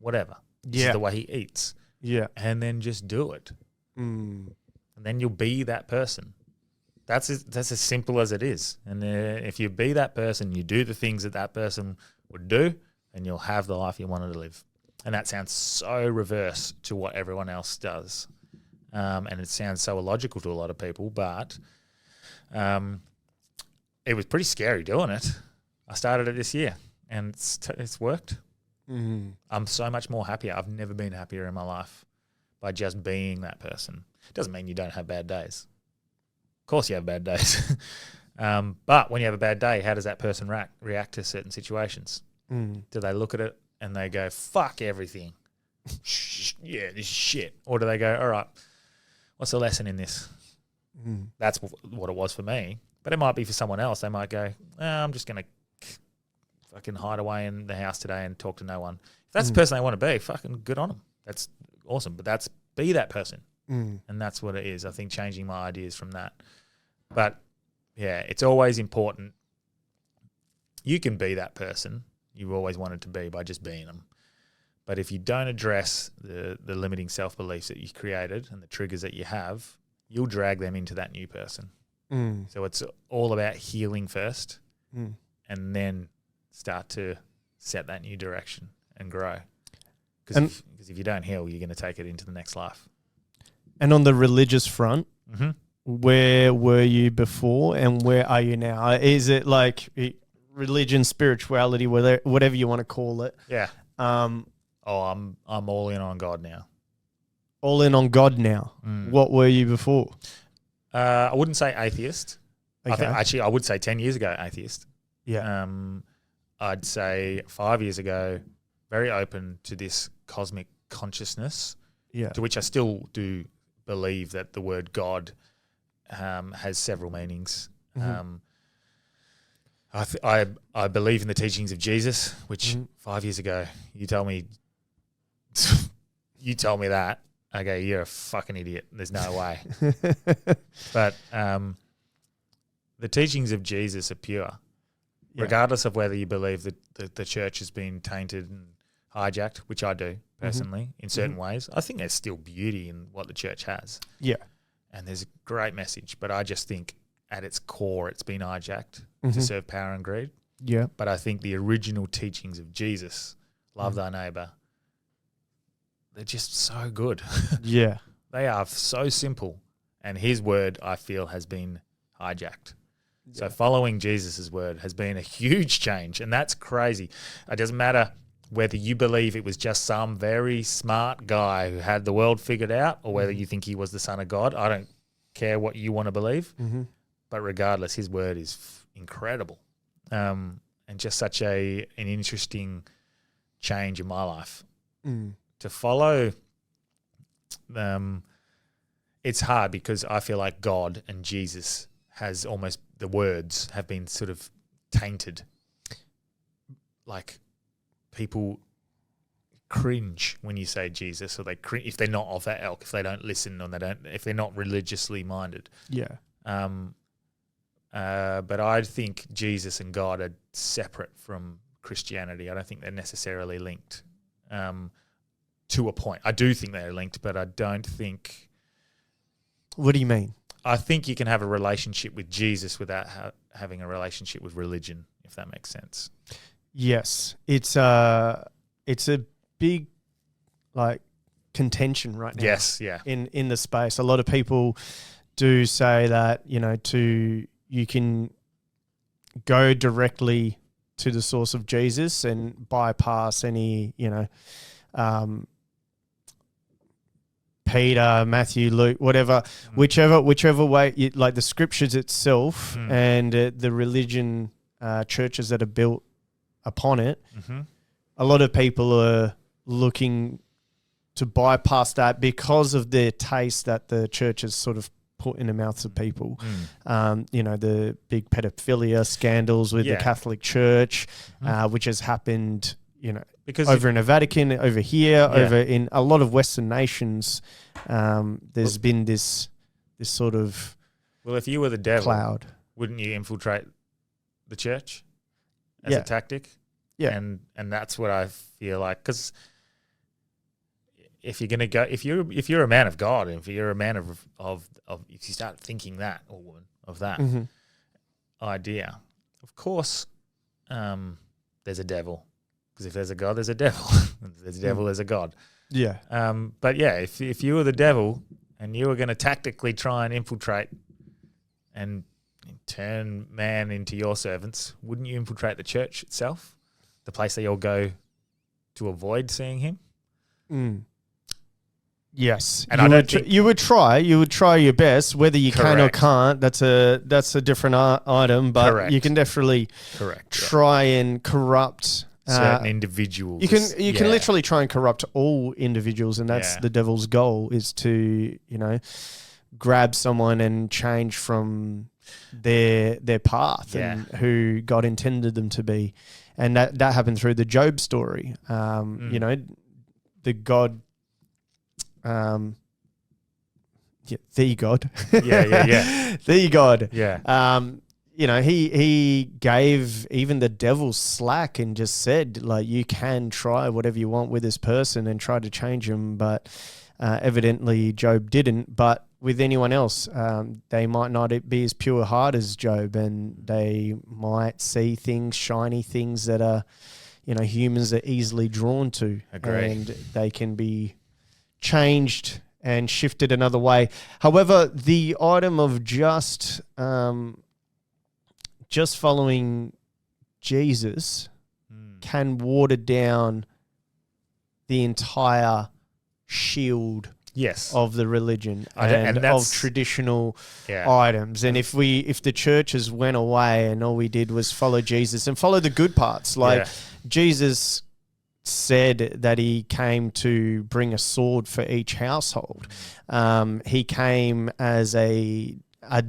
Whatever. This is the way he eats. Yeah. And then just do it. And then you'll be that person. That's as simple as it is. And if you be that person, you do the things that person would do, and you'll have the life you wanted to live. And that sounds so reverse to what everyone else does. And it sounds so illogical to a lot of people, but it was pretty scary doing it. I started it this year, and it's worked. I'm so much more happier. I've never been happier in my life by just being that person. It doesn't mean you don't have bad days. Of course you have bad days. But when you have a bad day, how does that person react to certain situations? Do they look at it and they go, fuck everything? Yeah, this is shit. Or do they go, all right, what's the lesson in this? That's what it was for me. But it might be for someone else. They might go, I'm just going to fucking hide away in the house today and talk to no one. If that's the person they want to be, fucking good on them. That's awesome. But be that person. And that's what it is. I think changing my ideas from that. But yeah, it's always important. You can be that person you've always wanted to be by just being them. But if you don't address the limiting self-beliefs that you created and the triggers that you have, you'll drag them into that new person. So it's all about healing first and then start to set that new direction and grow. Because if you don't heal, you're going to take it into the next life. And on the religious front, where were you before and where are you now? Is it like religion, spirituality, whatever you want to call it? Yeah. I'm all in on God now. All in on God now. What were you before? I wouldn't say atheist. Okay. I would say 10 years ago atheist. Yeah. I'd say 5 years ago, very open to this cosmic consciousness, to which I still do believe that the word God has several meanings. I believe in the teachings of Jesus, which 5 years ago you told me that. Okay, you're a fucking idiot. There's no way. But the teachings of Jesus are pure. Regardless of whether you believe that the church has been tainted and hijacked, which I do personally in certain ways, I think there's still beauty in what the church has. Yeah. And there's a great message, but I just think at its core, it's been hijacked to serve power and greed. Yeah. But I think the original teachings of Jesus, love thy neighbor, they're just so good. Yeah. They are so simple. And his word, I feel, has been hijacked. Yeah. So following Jesus' word has been a huge change, and that's crazy. It doesn't matter whether you believe it was just some very smart guy who had the world figured out, or whether you think he was the Son of God. I don't care what you want to believe. But regardless, his word is incredible, and just such an interesting change in my life. To follow, it's hard because I feel like God and Jesus has almost, the words have been sort of tainted. Like people cringe when you say Jesus, or they cringe if they're not of that ilk, if they don't listen, or if they're not religiously minded. Yeah. But I think Jesus and God are separate from Christianity. I don't think they're necessarily linked to a point. I do think they're linked, but I don't think... What do you mean? I think you can have a relationship with Jesus without having a relationship with religion, if that makes sense. Yes. It's a big contention right now. Yes, yeah. In the space. A lot of people do say that, you can go directly to the source of Jesus and bypass any, Peter, Matthew, Luke, whatever, whichever way, like the scriptures itself and the religion churches that are built upon it. A lot of people are looking to bypass that because of the taste that the church has sort of put in the mouths of people. The big pedophilia scandals with the Catholic Church, which has happened, because over in the Vatican, over here, over in a lot of Western nations, there's been this sort of if you were the devil, cloud. Wouldn't you infiltrate the church as a tactic? Yeah, and that's what I feel like, because if you're gonna go, if you're a man of God, and if you're a man of if you start thinking that, or woman, of that idea, of course, there's a devil. Because if there's a God, there's a devil. If there's a devil, there's a God. Yeah. But yeah, if you were the devil and you were going to tactically try and infiltrate and turn man into your servants, wouldn't you infiltrate the church itself, the place they all go to avoid seeing him? Yes, and you would try your best. Whether you can or can't, that's a different item. But you can definitely try and corrupt certain individuals. You can literally try and corrupt all individuals, and that's the devil's goal, is to grab someone and change from their path and who God intended them to be, and that happened through the Job story. The God. The God. The God. Yeah. He gave even the devil slack and just said, like, you can try whatever you want with this person and try to change him, but evidently Job didn't. But with anyone else, they might not be as pure heart as Job, and they might see things, shiny things that are, humans are easily drawn to. Agree. And they can be changed and shifted another way. However, the item of just following Jesus can water down the entire shield of the religion and of traditional items. And if the churches went away and all we did was follow Jesus and follow the good parts, Jesus said that he came to bring a sword for each household. He came as a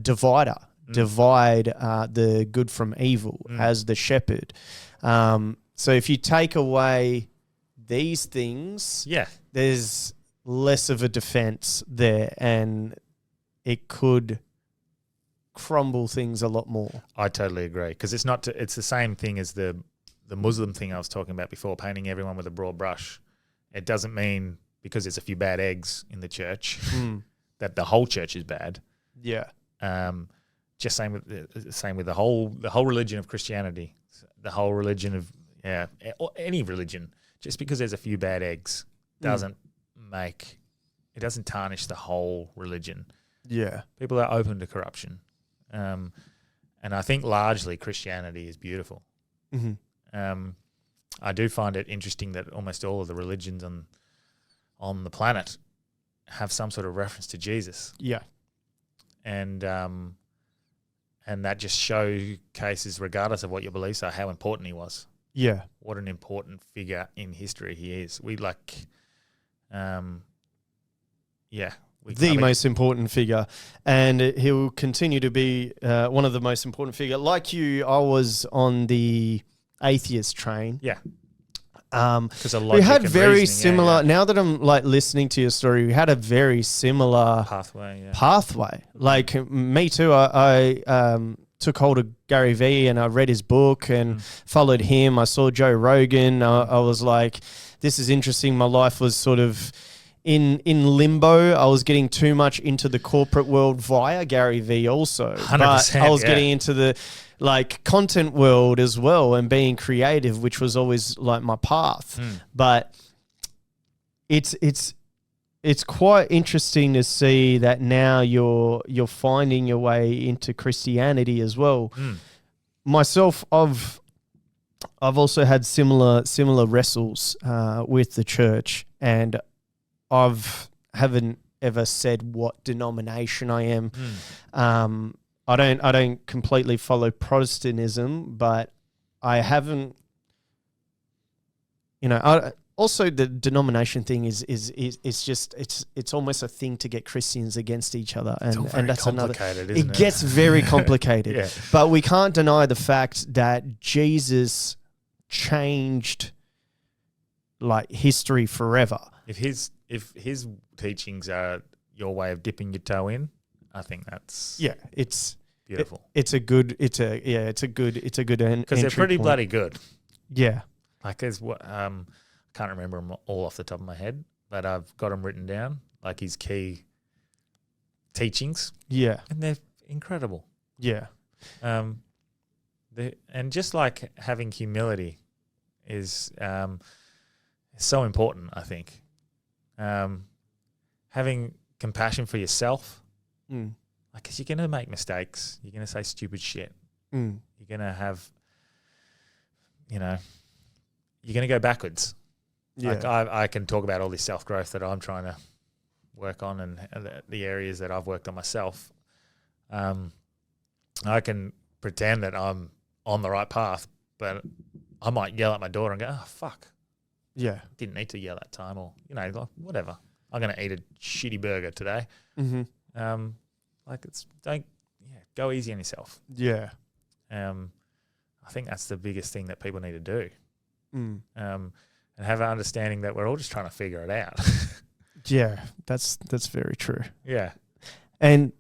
divider, divide the good from evil, as the shepherd. So if you take away these things, there's less of a defense there, and it could crumble things a lot more. I totally agree, because it's the same thing as the Muslim thing I was talking about before, painting everyone with a broad brush. It doesn't mean because there's a few bad eggs in the church that the whole church is bad. Yeah. same with the whole religion of Christianity, the whole religion of or any religion. Just because there's a few bad eggs doesn't tarnish the whole religion. Yeah. People are open to corruption. And I think largely Christianity is beautiful. Mm-hmm. I do find it interesting that almost all of the religions on the planet have some sort of reference to Jesus. Yeah. And that just showcases, regardless of what your beliefs are, how important he was. Yeah. What an important figure in history he is. Most important figure, and he'll continue to be one of the most important figure. Like you, I was on the atheist train. Yeah. Because we had very similar. Yeah. Now that I'm like listening to your story, we had a very similar pathway. Like me too. I took hold of Gary Vee and I read his book and followed him. I saw Joe Rogan. I was like, this is interesting. My life was sort of in limbo. I was getting too much into the corporate world via Gary Vee also. 100%, but I was getting into the like content world as well and being creative, which was always like my path. But it's quite interesting to see that now you're finding your way into Christianity as well. Myself, I've also had similar wrestles with the church, and haven't ever said what denomination I am. I don't completely follow Protestantism, but I haven't. Also, the denomination thing is just it's almost a thing to get Christians against each other, and that's another. It gets very complicated, Yeah. But we can't deny the fact that Jesus changed like history forever. If his teachings are your way of dipping your toe in, I think that's it's beautiful. It's a good end because they're pretty bloody good. Yeah, like there's what can't remember them all off the top of my head, but I've got them written down, like his key teachings. Yeah. And they're incredible. Yeah. And just like having humility is so important, I think. Having compassion for yourself. Like, because you're going to make mistakes. You're going to say stupid shit. You're going to have, you're going to go backwards. Yeah. Like I can talk about all this self-growth that I'm trying to work on and the areas that I've worked on myself. I can pretend that I'm on the right path, but I might yell at my daughter and go, oh, fuck. Yeah. Didn't need to yell that time, or, like, whatever. I'm going to eat a shitty burger today. Go easy on yourself. Yeah. I think that's the biggest thing that people need to do. And have an understanding that we're all just trying to figure it out. Yeah, that's very true. Yeah. And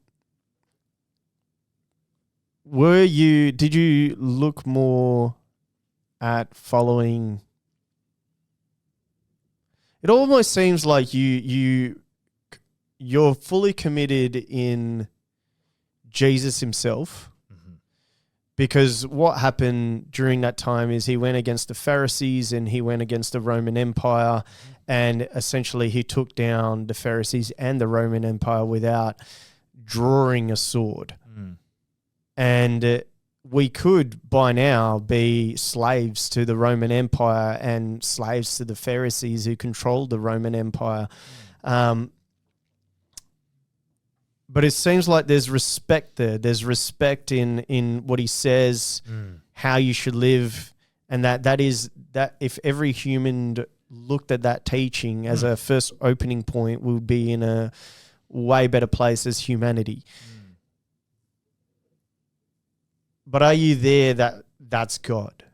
did you look more at following? It almost seems like you're fully committed in Jesus himself. Because what happened during that time is he went against the Pharisees and he went against the Roman Empire, and essentially he took down the Pharisees and the Roman Empire without drawing a sword. And we could by now be slaves to the Roman Empire and slaves to the Pharisees who controlled the Roman Empire. But it seems like there's respect there. There's respect in what he says, how you should live, and that if every human looked at that teaching as a first opening point, we'll be in a way better place as humanity. But are you there that that's God?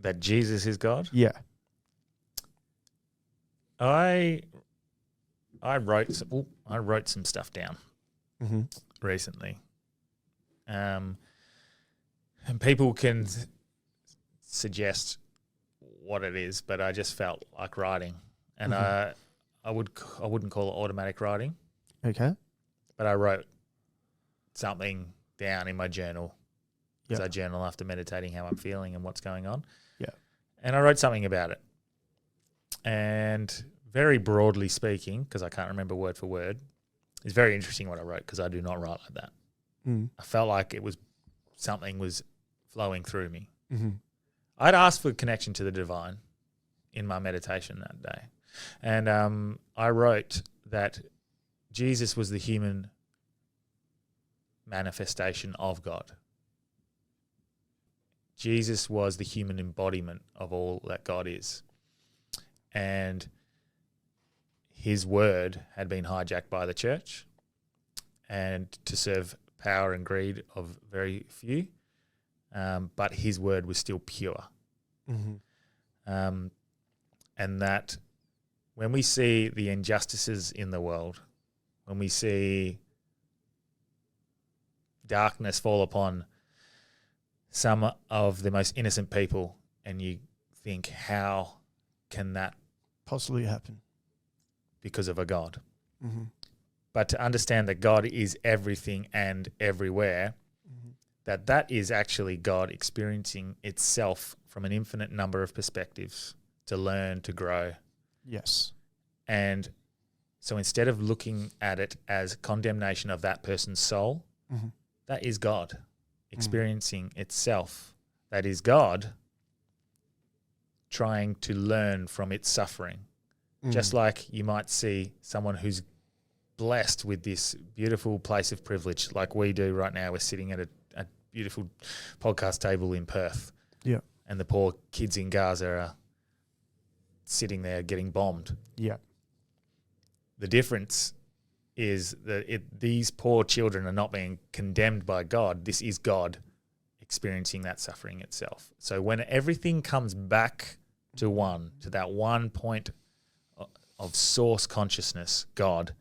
That Jesus is God? Yeah. I wrote some stuff down recently, and people can suggest what it is, but I just felt like writing, and I wouldn't call it automatic writing. Okay, but I wrote something down in my journal because I journal after meditating how I'm feeling and what's going on. Yeah. And I wrote something about it. And very broadly speaking, because I can't remember word for word, it's very interesting what I wrote because I do not write like that. I felt like something was flowing through me. Mm-hmm. I'd asked for connection to the divine in my meditation that day. And I wrote that Jesus was the human manifestation of God. Jesus was the human embodiment of all that God is. And his word had been hijacked by the church and to serve power and greed of very few, but his word was still pure. And that when we see the injustices in the world, when we see darkness fall upon some of the most innocent people, and you think, how can that possibly happen? Because of a God. But to understand that God is everything and everywhere, that is actually God experiencing itself from an infinite number of perspectives to learn, to grow. Yes. And so instead of looking at it as condemnation of that person's soul, that is God experiencing itself. That is God trying to learn from its suffering. Just like you might see someone who's blessed with this beautiful place of privilege like we do right now. We're sitting at a beautiful podcast table in Perth. Yeah. And the poor kids in Gaza are sitting there getting bombed. Yeah. The difference is that these poor children are not being condemned by God. This is God experiencing that suffering itself. So when everything comes back to that one point of source consciousness, God,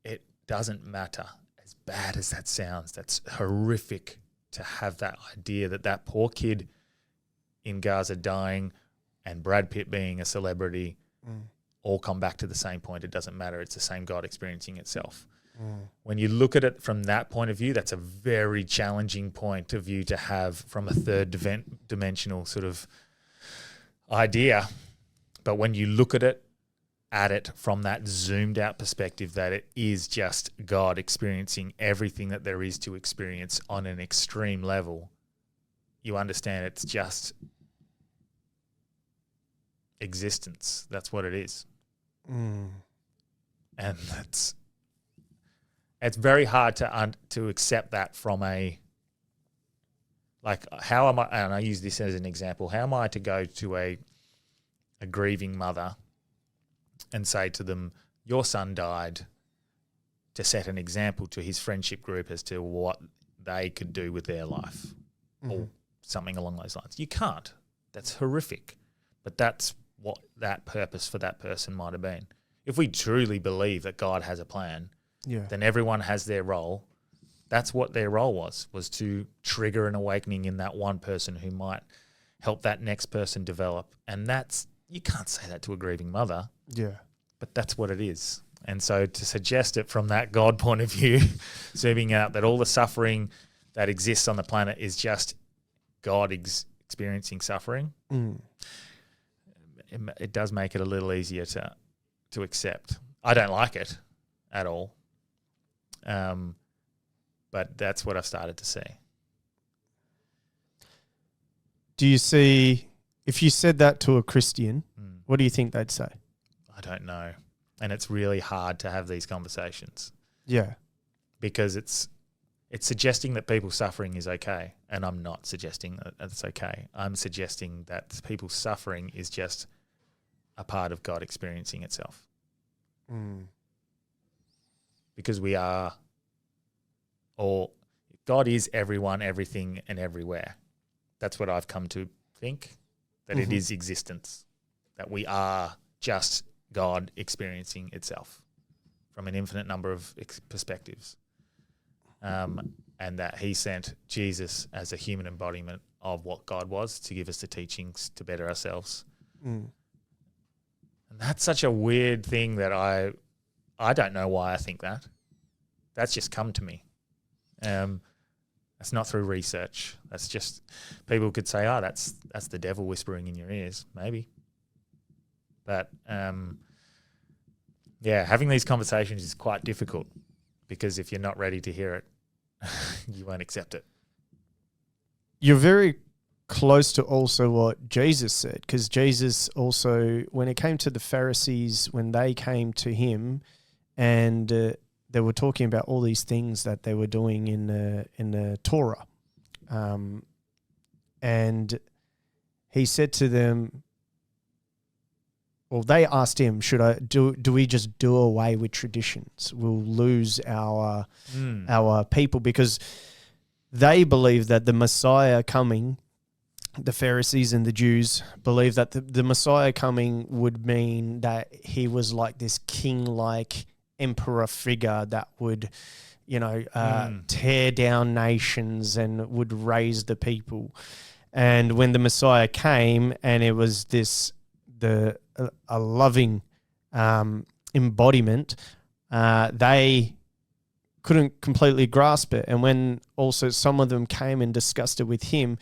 it doesn't matter. As bad as that sounds, that's horrific to have that idea that poor kid in Gaza dying and Brad Pitt being a celebrity all come back to the same point. It doesn't matter. It's the same God experiencing itself. When you look at it from that point of view, that's a very challenging point of view to have from a third dimensional sort of idea. But when you look at it from that zoomed out perspective, that it is just God experiencing everything that there is to experience on an extreme level, you understand it's just existence. That's what it is. And it's very hard to accept that from how am I, and I use this as an example, how am I to go to a grieving mother and say to them, your son died, to set an example to his friendship group as to what they could do with their life or something along those lines? You can't. That's horrific. But that's what that purpose for that person might have been. If we truly believe that God has a plan, then everyone has their role. That's what their role was to trigger an awakening in that one person who might help that next person develop. And you can't say that to a grieving mother. Yeah. But that's what it is. And so to suggest it from that God point of view, zooming out, that all the suffering that exists on the planet is just God experiencing suffering, it does make it a little easier to accept. I don't like it at all. But that's what I've started to see. Do you see, if you said that to a Christian, what do you think they'd say? I don't know. And it's really hard to have these conversations. Yeah. Because it's suggesting that people's suffering is okay. And I'm not suggesting that it's okay. I'm suggesting that people's suffering is just a part of God experiencing itself. Because we are all, God is everyone, everything, and everywhere. That's what I've come to think, that it is existence, that we are just God experiencing itself from an infinite number of perspectives. And that he sent Jesus as a human embodiment of what God was to give us the teachings to better ourselves. And that's such a weird thing that I don't know why I think that. That's just come to me. That's not through research. That's just people could say, "Oh, that's the devil whispering in your ears," maybe. But having these conversations is quite difficult because if you're not ready to hear it, you won't accept it. You're very close to also what Jesus said, because Jesus also, when it came to the Pharisees, when they came to him and they were talking about all these things that they were doing in the Torah, and he said to them, well, they asked him, do we just do away with traditions? We'll lose our people, because they believe that the Messiah coming, the Pharisees and the Jews believe that the Messiah coming would mean that he was like this king-like emperor figure that would, tear down nations and would raise the people. And when the Messiah came, and it was a loving embodiment, they couldn't completely grasp it. And when also some of them came and discussed it with him,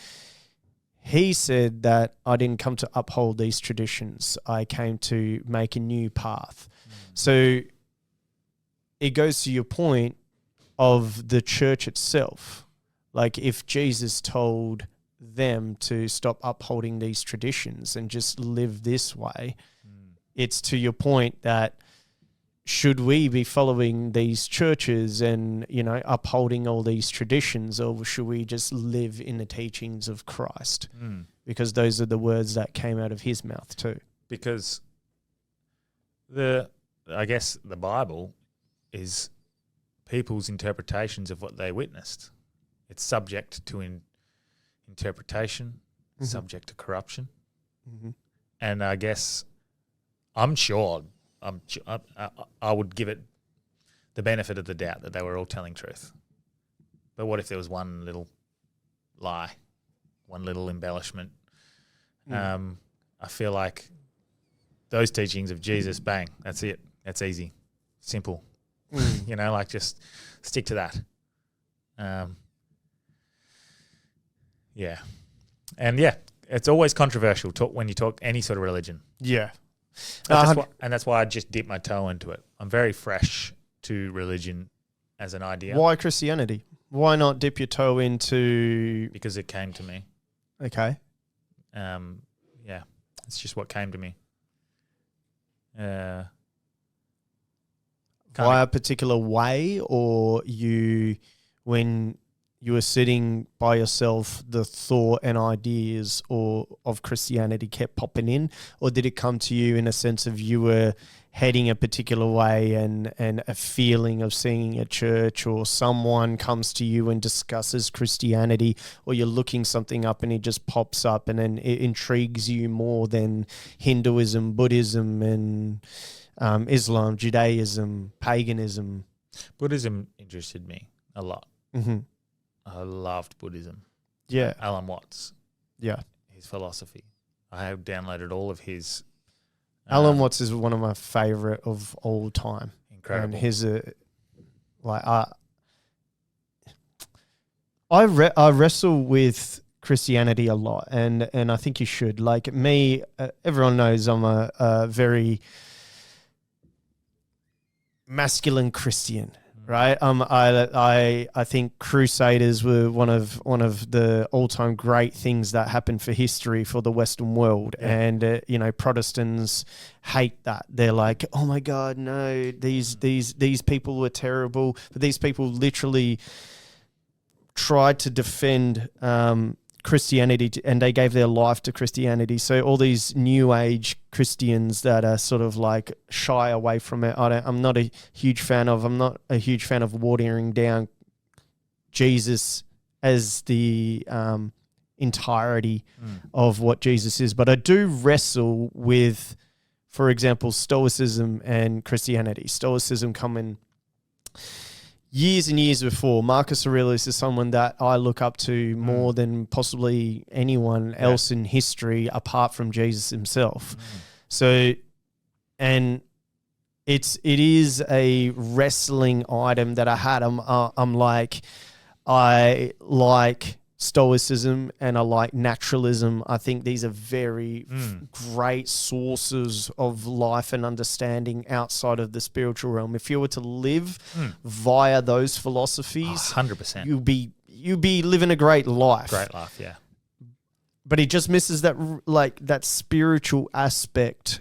he said that I didn't come to uphold these traditions. I came to make a new path. So it goes to your point of the church itself. Like if Jesus told them to stop upholding these traditions and just live this way, it's to your point that should we be following these churches and, upholding all these traditions, or should we just live in the teachings of Christ? Because those are the words that came out of his mouth too. Because I guess the Bible is people's interpretations of what they witnessed. It's subject to interpretation, subject to corruption. And I guess I'm sure I would give it the benefit of the doubt that they were all telling truth. But what if there was one little lie, one little embellishment? I feel like those teachings of Jesus, bang, that's it. That's easy, simple. Just stick to that. And it's always controversial when you talk any sort of religion. Yeah. That's why I just dip my toe into it. I'm very fresh to religion as an idea. Why Christianity? Why not dip your toe into... Because it came to me. Okay. It's just what came to me. By a particular way, or when you were sitting by yourself, the thought and ideas of Christianity kept popping in? Or did it come to you in a sense of you were heading a particular way and a feeling of seeing a church, or someone comes to you and discusses Christianity, or you're looking something up and it just pops up and then it intrigues you more than Hinduism, Buddhism and Islam, Judaism, paganism? Buddhism interested me a lot. Mm-hmm. I loved Buddhism. Yeah. Alan Watts. Yeah. His philosophy. I have downloaded all of his. Alan Watts is one of my favorite of all time. Incredible. And his I wrestle with Christianity a lot, and I think you should. Like me, everyone knows I'm a very masculine Christian. Right. I think Crusaders were one of the all-time great things that happened for history for the Western world. Yeah. And Protestants hate that. They're like, oh my God, no, these people were terrible. But these people literally tried to defend Christianity, and they gave their life to Christianity. So all these new age Christians that are sort of like shy away from it, I'm not a huge fan of. I'm not a huge fan of watering down Jesus as the entirety of what Jesus is. But I do wrestle with, for example, Stoicism and Christianity. Stoicism coming years and years before. Marcus Aurelius is someone that I look up to more than possibly anyone else in history apart from Jesus himself. So, and it is a wrestling item that I had. I'm like, I like Stoicism and I like naturalism. I think these are very great sources of life and understanding outside of the spiritual realm. If you were to live via those philosophies, 100%. you'd be living a great life. Great life, yeah. But he just misses that that spiritual aspect,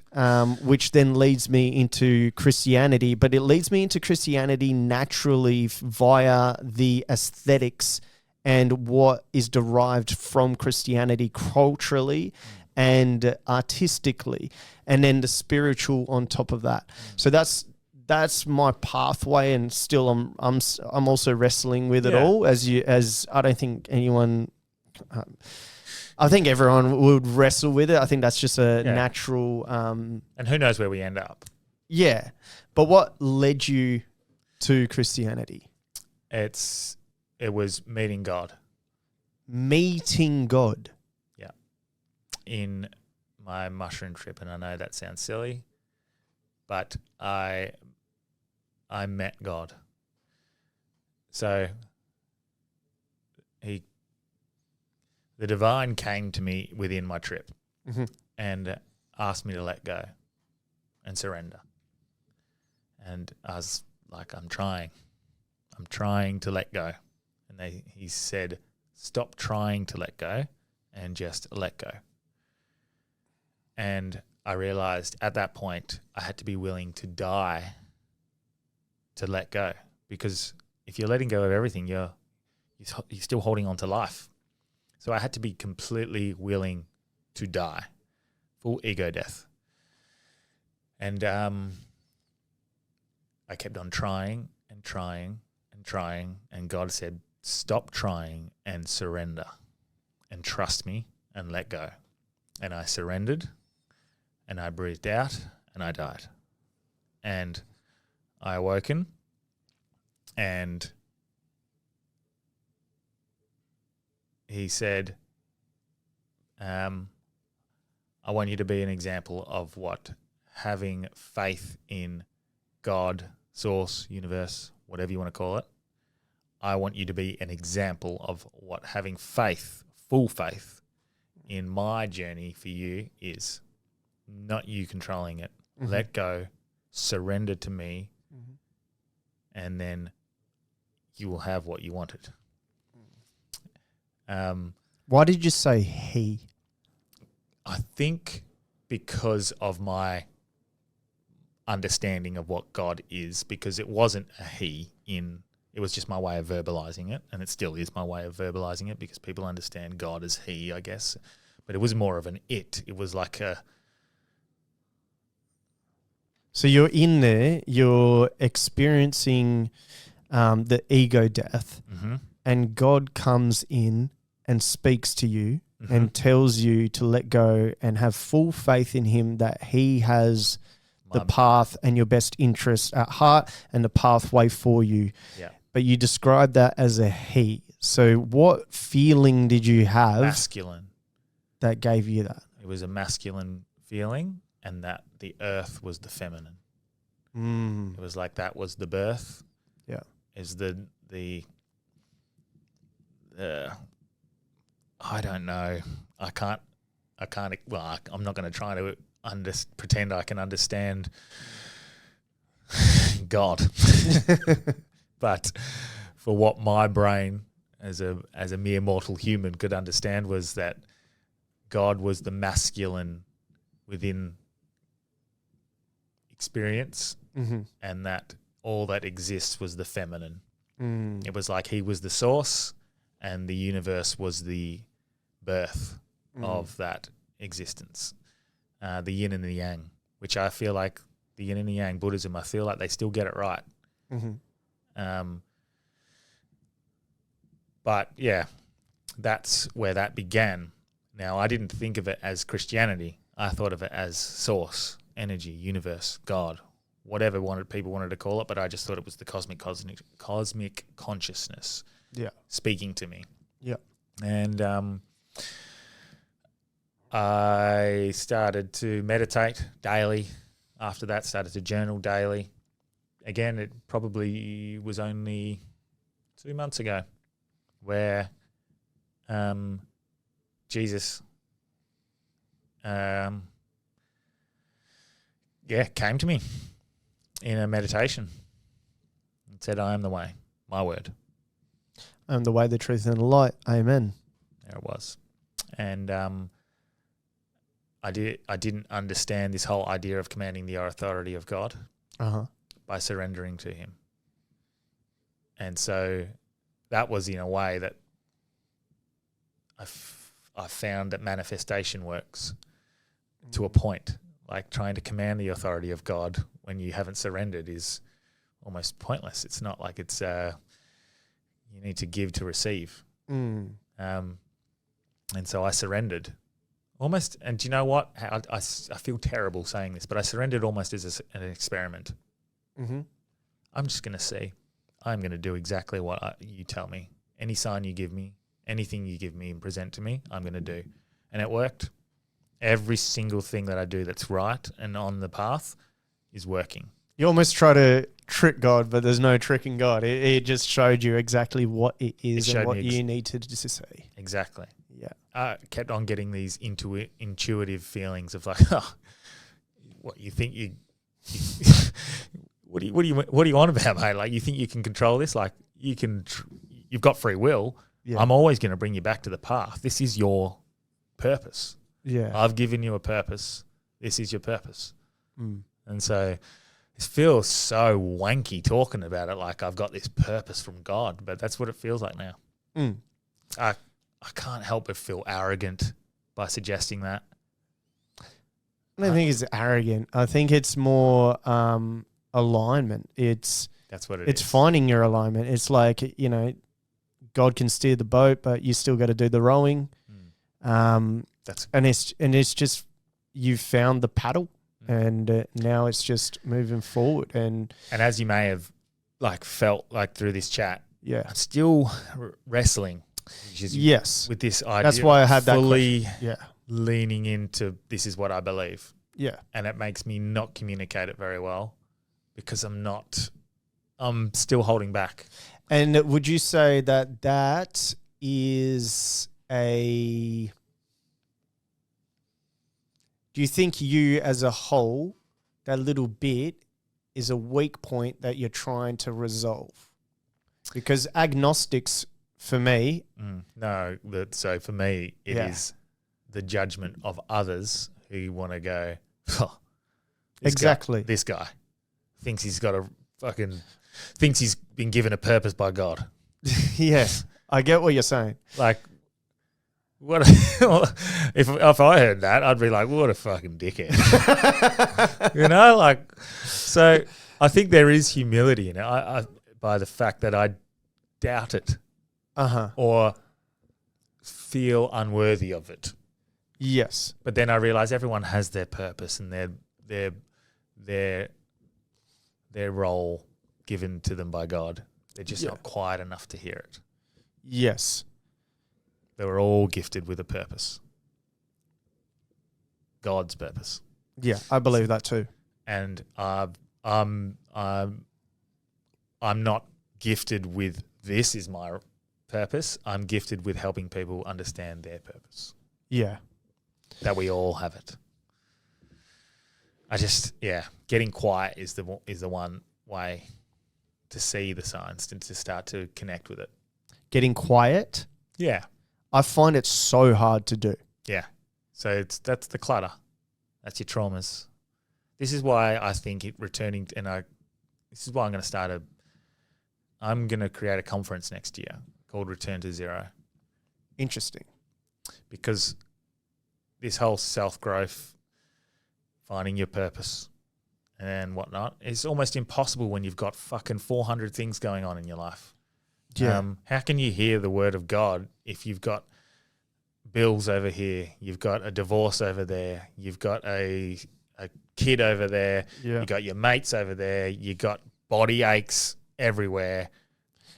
which then leads me into Christianity. But it leads me into Christianity naturally via the aesthetics and what is derived from Christianity culturally and artistically, and then the spiritual on top of that. So that's my pathway, and still I'm also wrestling with it all. As I don't think anyone. I think everyone would wrestle with it. I think that's just a natural. And who knows where we end up? Yeah, but what led you to Christianity? It was meeting God. Meeting God. Yeah. In my mushroom trip, and I know that sounds silly, but I met God. So the divine came to me within my trip and asked me to let go and surrender. And I was like, I'm trying to let go. And he said, stop trying to let go and just let go. And I realized at that point I had to be willing to die to let go, because if you're letting go of everything, you're still holding on to life. So I had to be completely willing to die, full ego death. And I kept on trying and trying and trying, and God said, stop trying and surrender and trust me and let go. And I surrendered, and I breathed out, and I died. And I awoken, and he said, I want you to be an example of what having faith in God, source, universe, whatever you want to call it. I want you to be an example of what having faith, full faith in my journey for you is. Not you controlling it. Let go, surrender to me, and then you will have what you wanted. Why did you say he? I think because of my understanding of what God is, because it wasn't a he it was just my way of verbalizing it, and it still is my way of verbalizing it because people understand God as he, I guess. But it was more of an it. It was like a... So you're in there, you're experiencing the ego death, and God comes in and speaks to you and tells you to let go and have full faith in him that he has the path and your best interest at heart and the pathway for you. Yeah. But you described that as a he. So what feeling did you have? Masculine. That gave you that? It was a masculine feeling, and that the earth was the feminine. It was like that was the birth. Yeah. Is the I don't know. I can't, well, I'm not going to try to pretend I can understand God. But for what my brain as a mere mortal human could understand was that God was the masculine within experience, and that all that exists was the feminine. It was like he was the source and the universe was the birth of that existence. The yin and the yang, which I feel like the yin and the yang Buddhism, I feel like they still get it right. But yeah, that's where that began. Now, I didn't think of it as Christianity. I thought of it as source, energy, universe, God, whatever people wanted to call it, but I just thought it was the cosmic consciousness speaking to me. Yeah. And I started to meditate daily. After that, started to journal daily. Again, it probably was only 2 months ago where Jesus came to me in a meditation and said, I am the way, my word. I am the way, the truth, and the light. Amen. There it was. And I didn't understand this whole idea of commanding the authority of God by surrendering to him. And so that was in a way that I found that manifestation works to a point. Like trying to command the authority of God when you haven't surrendered is almost pointless. It's not like it's you need to give to receive. And so I surrendered almost. And do you know what? I feel terrible saying this, but I surrendered almost as an experiment. I'm just going to see. I'm going to do exactly what you tell me. Any sign you give me, anything you give me and present to me, I'm going to do. And it worked. Every single thing that I do that's right and on the path is working. You almost try to trick God, but there's no tricking God. It just showed you exactly what it is and what you need to see. Exactly. Yeah. I kept on getting these intuitive feelings of like, what you think you what do you want about, mate? Like, you think you can control this? Like, you've got free will. Yeah. I'm always going to bring you back to the path. This is your purpose. Yeah. I've given you a purpose. This is your purpose. And so it feels so wanky talking about it like I've got this purpose from God, but that's what it feels like now. I can't help but feel arrogant by suggesting that. I don't think it's arrogant. I think it's more alignment. That's what it's finding your alignment. It's like, God can steer the boat, but you still got to do the rowing. It's just you've found the paddle, and now it's just moving forward. And as you may have felt like through this chat, I'm still wrestling. Yes, with this idea. That's why I had that fully leaning into this is what I believe. Yeah, and it makes me not communicate it very well because I'm still holding back. And would you say that is do you think you as a whole, that little bit is a weak point that you're trying to resolve? Because agnostics, for me... So for me, it is the judgment of others who want to go, this guy thinks he's got thinks he's been given a purpose by God. Yes, I get what you're saying. Like, what if I heard that, I'd be like, what a fucking dickhead. So I think there is humility in it. I by the fact that I doubt it or feel unworthy of it. Yes. But then I realize everyone has their purpose and their role given to them by God. They're just not quiet enough to hear it. Yes. They were all gifted with a purpose. God's purpose. Yeah, I believe that too. And I'm not gifted with this is my purpose. I'm gifted with helping people understand their purpose. Yeah. That we all have it. Getting quiet is the one way to see the signs and to start to connect with it. Getting quiet? Yeah. I find it so hard to do. Yeah. So that's the clutter. That's your traumas. This is why I think this is why I'm going to create a conference next year called Return to Zero. Interesting. Because this whole self-growth, finding your purpose and whatnot, is almost impossible when you've got fucking 400 things going on in your life. Yeah. How can you hear the word of God if you've got bills over here, you've got a divorce over there, you've got a kid over there, you've got your mates over there, you've got body aches everywhere.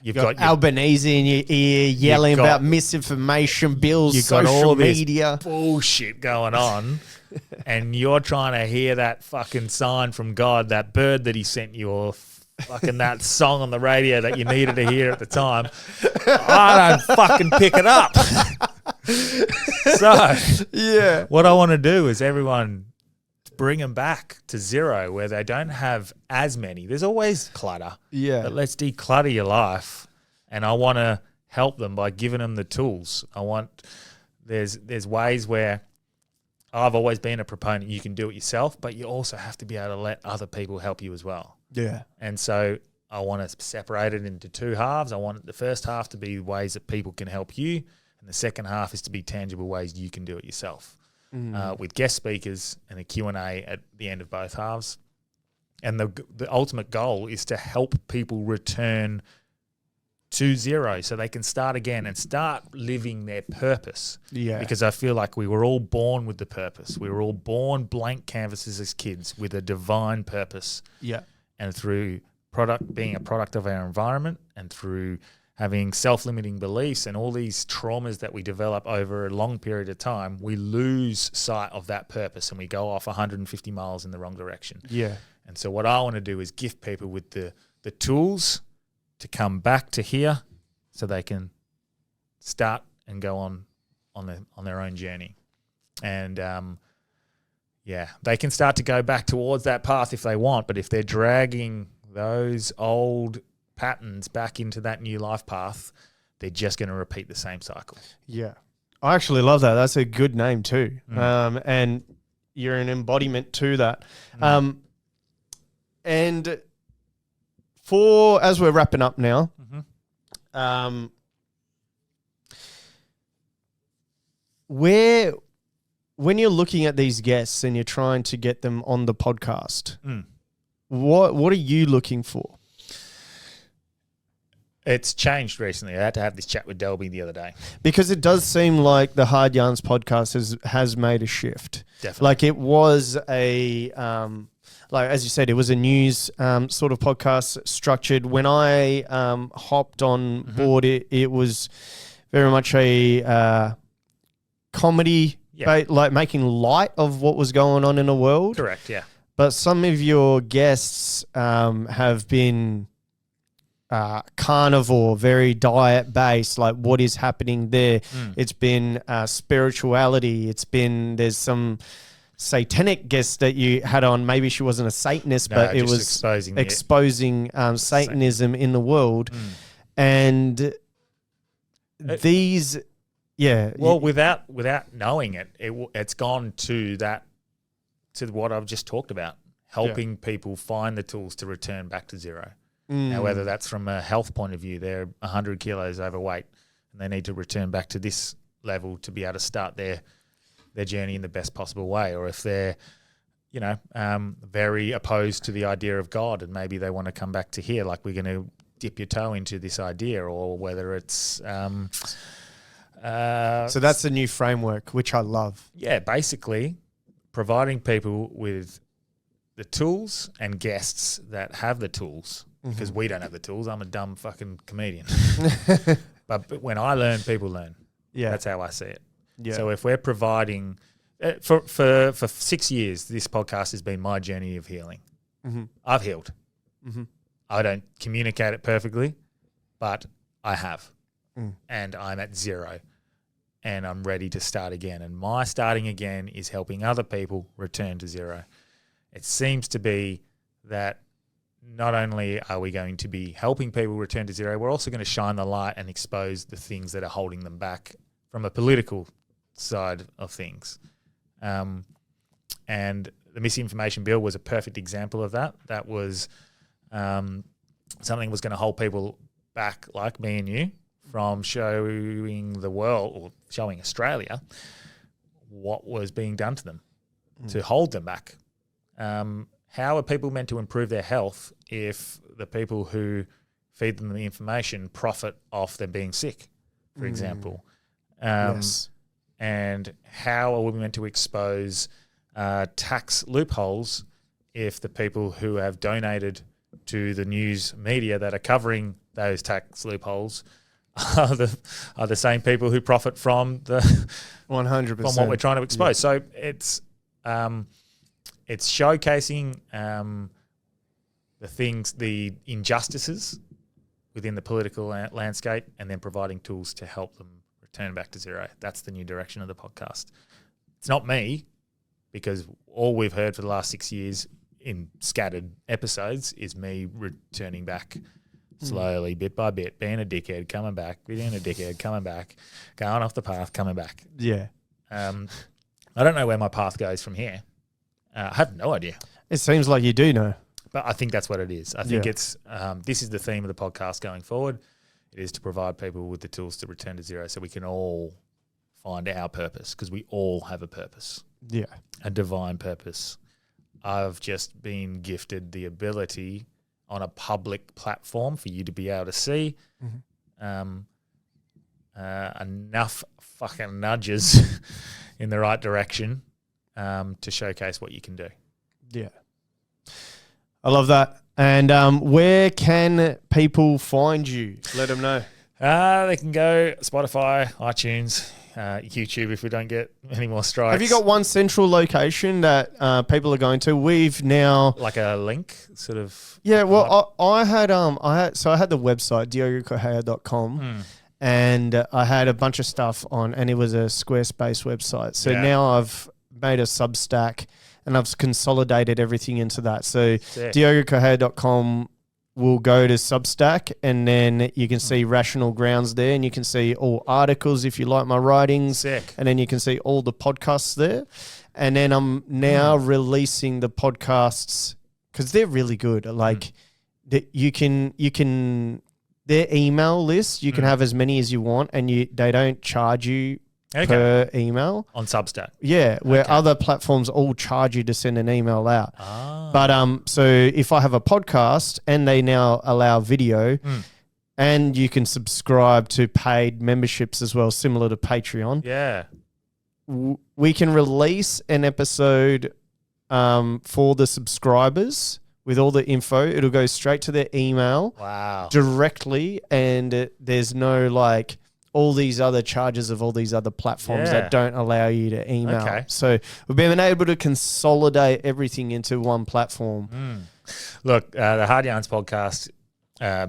You've got Albanese in your ear yelling about misinformation, bills, social media. Bullshit going on. And you're trying to hear that fucking sign from God, that bird that he sent you, or fucking that song on the radio that you needed to hear at the time, I don't fucking pick it up. So Yeah. what I want to do is everyone bring them back to zero where they don't have as many. There's always clutter. Yeah. But let's declutter your life. And I want to help them by giving them the tools. There's ways where I've always been a proponent you can do it yourself, but you also have to be able to let other people help you as well. Yeah. And so I want to separate it into two halves. I want the first half to be ways that people can help you, and the second half is to be tangible ways you can do it yourself. With guest speakers and a Q&A at the end of both halves. And the ultimate goal is to help people return to zero so they can start again and start living their purpose. Yeah. Because I feel like we were all born with the purpose. We were all born blank canvases as kids with a divine purpose. Yeah. And through being a product of our environment and through having self-limiting beliefs and all these traumas that we develop over a long period of time, we lose sight of that purpose and we go off 150 miles in the wrong direction. Yeah. And so what I want to do is gift people with the tools to come back to here so they can start and go on their own journey. And, they can start to go back towards that path if they want, but if they're dragging those old patterns back into that new life path, they're just going to repeat the same cycle. Yeah. I actually love that. That's a good name too. And you're an embodiment to that. And as we're wrapping up now, when you're looking at these guests and you're trying to get them on the podcast, what are you looking for? It's changed recently. I had to have this chat with Delby the other day. Because it does seem like the Hard Yarns podcast has made a shift. Definitely. Like it was like as you said, it was a news sort of podcast structured. When I hopped on board, it was very much a comedy, like making light of what was going on in the world. Correct, yeah. But some of your guests have been carnivore, very diet based, like what is happening there. It's been spirituality. There's some satanic guest that you had on. Maybe she wasn't a Satanist, but it was exposing Satanism in the world. And these, Well, without knowing it, it's gone to what I've just talked about, helping people find the tools to return back to zero. Now, whether that's from a health point of view, they're 100 kilos overweight and they need to return back to this level to be able to start their journey in the best possible way. Or if they're, very opposed to the idea of God and maybe they want to come back to here, like we're going to dip your toe into this idea, or whether it's... so that's a new framework, which I love. Yeah, basically providing people with the tools and guests that have the tools, because we don't have the tools. I'm a dumb fucking comedian. But when I learn, people learn. Yeah. That's how I see it. Yeah. So if we're providing for 6 years, this podcast has been my journey of healing. I've healed. I don't communicate it perfectly, but I have. And I'm at zero and I'm ready to start again. And my starting again is helping other people return to zero. It seems to be that not only are we going to be helping people return to zero, we're also going to shine the light and expose the things that are holding them back from a political side of things. And the misinformation bill was a perfect example of that. That was something that was going to hold people back, like me and you, from showing the world or showing Australia what was being done to them to hold them back. How are people meant to improve their health if the people who feed them the information profit off them being sick, for example? Yes. And how are we meant to expose tax loopholes if the people who have donated to the news media that are covering those tax loopholes are the same people who profit from the 100% from what we're trying to expose? So it's showcasing the injustices within the political landscape, and then providing tools to help them return back to zero. That's the new direction of the podcast. It's not me, because all we've heard for the last 6 years in scattered episodes is me returning back slowly, bit by bit, being a dickhead, coming back, being a dickhead, coming back, going off the path, coming back. Yeah. I don't know where my path goes from here. I have no idea. It seems like you do know. But I think that's what it is. I think it's this is the theme of the podcast going forward. It is to provide people with the tools to return to zero so we can all find our purpose, because we all have a purpose. Yeah. A divine purpose. I've just been gifted the ability on a public platform for you to be able to see enough fucking nudges in the right direction to showcase what you can do. Yeah. I love that. And where can people find you? Let them know. They can go Spotify, iTunes, YouTube if we don't get any more strikes. Have you got one central location that people are going to? We've now like a link, sort of. Yeah, well, I had the website diogocohea.com, and I had a bunch of stuff on, and it was a Squarespace website. So now I've made a Substack, and I've consolidated everything into that. So diogocohea.com will go to Substack, and then you can see Rational Grounds there, and you can see all articles if you like my writings. Sick. And then you can see all the podcasts there. And then I'm now releasing the podcasts because they're really good. Like you can their email list, you can have as many as you want, and they don't charge you per email. On Substack. Yeah, where other platforms all charge you to send an email out. But so if I have a podcast and they now allow video, and you can subscribe to paid memberships as well, similar to Patreon. Yeah. We can release an episode for the subscribers with all the info. It'll go straight to their email. Wow. Directly, and there's no like all these other charges of all these other platforms that don't allow you to email. Okay. So we've been able to consolidate everything into one platform. Look, the Hard Yarns podcast,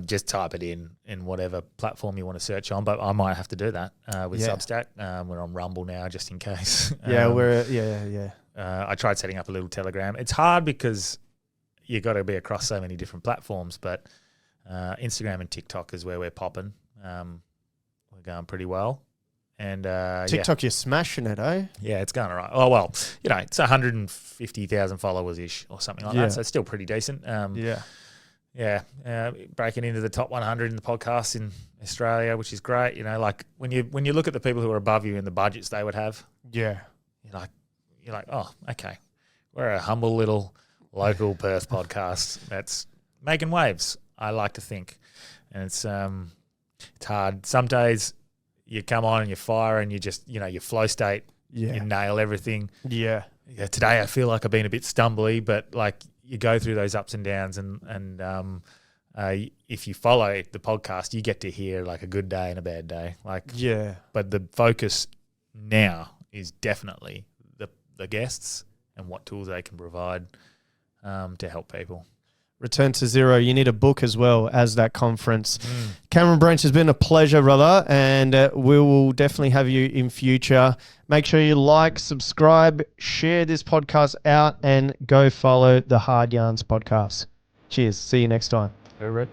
just type it in whatever platform you want to search on, but I might have to do that with Substack. We're on Rumble now, just in case. I tried setting up a little Telegram. It's hard because you got to be across so many different platforms, but Instagram and TikTok is where we're popping. We're going pretty well. And TikTok, you're smashing it, eh? Yeah, it's going all right. Oh, well, it's 150,000 followers-ish or something like that, so it's still pretty decent. Breaking into the top 100 in the podcasts in Australia, which is great. Like when you look at the people who are above you and the budgets they would have, you're like, oh, okay, we're a humble little local Perth podcast that's making waves, I like to think. And it's hard. Some days you come on and you fire and you just, your flow state, you nail everything. Yeah. Today I feel like I've been a bit stumbly, but like you go through those ups and downs, and if you follow the podcast, you get to hear like a good day and a bad day. But the focus now is definitely the guests and what tools they can provide to help people. Return to Zero. You need a book as well as that conference. Cameron Branch, has been a pleasure, brother, and we will definitely have you in future. Make sure you like, subscribe, share this podcast out, and go follow the Hard Yarns podcast. Cheers. See you next time. All right.